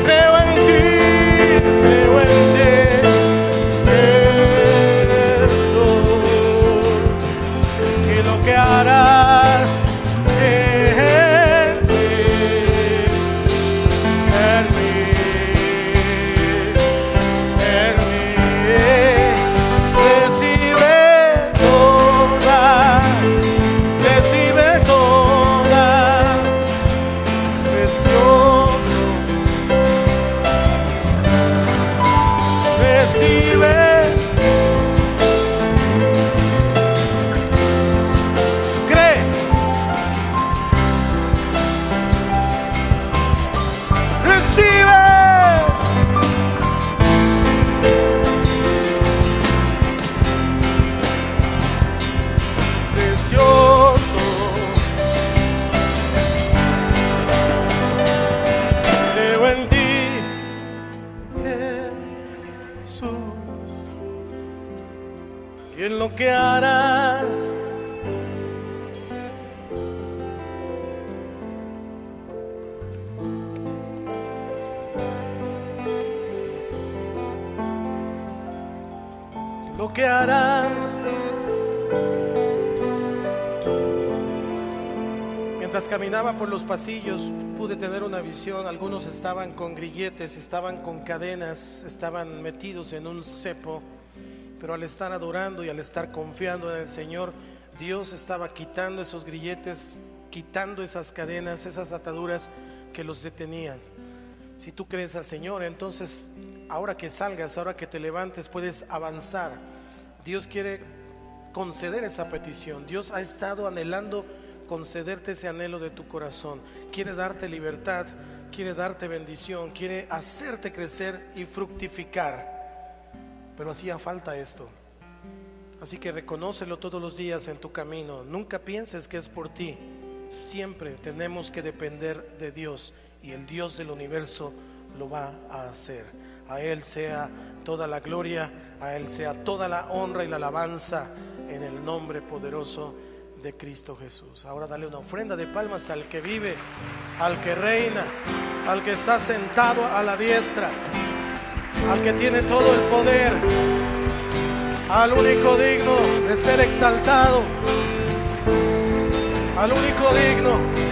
A: Creo en ti, Jesús, y lo que harás en mí, recibe toda, precioso. Recibe, cree, recibe, precioso, creo en ti, Jesús, y en lo que harás. Lo que harás. Mientras caminaba por los pasillos pude tener una visión. Algunos estaban con grilletes, estaban con cadenas, estaban metidos en un cepo, pero al estar adorando y al estar confiando en el Señor, Dios estaba quitando esos grilletes, quitando esas cadenas, esas ataduras que los detenían. Si tú crees al Señor, entonces ahora que salgas, ahora que te levantes, puedes avanzar. Dios quiere conceder esa petición. Dios ha estado anhelando concederte ese anhelo de tu corazón. Quiere darte libertad, quiere darte bendición, quiere hacerte crecer y fructificar. Pero hacía falta esto. Así que reconócelo todos los días en tu camino. Nunca pienses que es por ti. Siempre tenemos que depender de Dios, y el Dios del universo lo va a hacer. A Él sea toda la gloria, a Él sea toda la honra y la alabanza en el nombre poderoso de Cristo Jesús. Ahora dale una ofrenda de palmas al que vive, al que reina, al que está sentado a la diestra, al que tiene todo el poder, al único digno de ser exaltado, al único digno.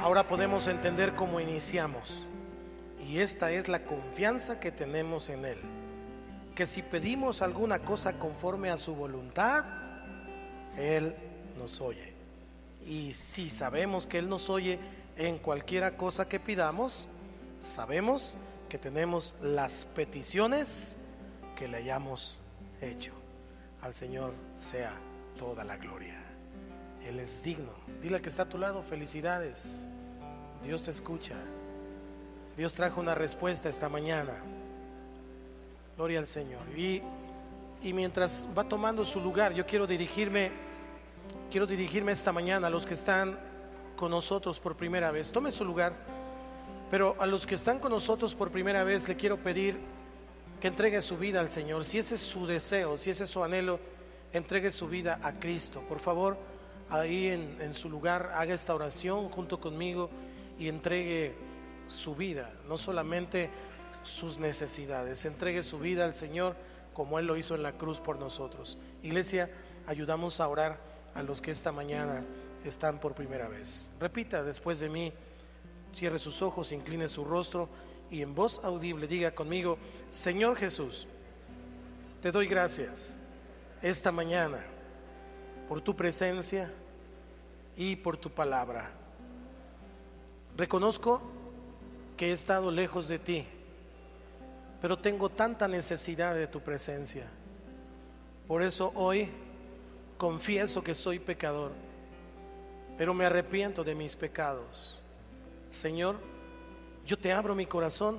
A: Ahora podemos entender cómo iniciamos, y esta es la confianza que tenemos en Él, que si pedimos alguna cosa conforme a su voluntad, Él nos oye. Y si sabemos que Él nos oye en cualquiera cosa que pidamos, sabemos que tenemos las peticiones que le hayamos hecho. Al Señor sea toda la gloria. Él es digno. Dile al que está a tu lado, felicidades. Dios te escucha. Dios trajo una respuesta esta mañana. Gloria al Señor. Y mientras va tomando su lugar, yo quiero dirigirme esta mañana a los que están con nosotros por primera vez. Tome su lugar. Pero a los que están con nosotros por primera vez, le quiero pedir que entregue su vida al Señor. Si ese es su deseo, si ese es su anhelo, entregue su vida a Cristo. Por favor, ahí en su lugar, haga esta oración junto conmigo y entregue su vida, no solamente sus necesidades, entregue su vida al Señor como Él lo hizo en la cruz por nosotros. Iglesia, ayudamos a orar a los que esta mañana están por primera vez. Repita después de mí, cierre sus ojos, incline su rostro y en voz audible diga conmigo: Señor Jesús, te doy gracias esta mañana por tu presencia y por tu palabra. Reconozco que he estado lejos de ti, pero tengo tanta necesidad de tu presencia. Por eso hoy confieso que soy pecador, pero me arrepiento de mis pecados. Señor, yo te abro mi corazón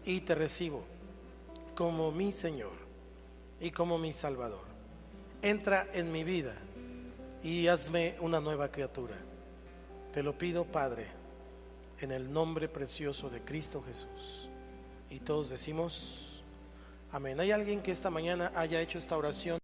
A: y te recibo como mi Señor y como mi Salvador. Entra en mi vida y hazme una nueva criatura. Te lo pido, Padre, en el nombre precioso de Cristo Jesús. Y todos decimos amén. ¿Hay alguien que esta mañana haya hecho esta oración?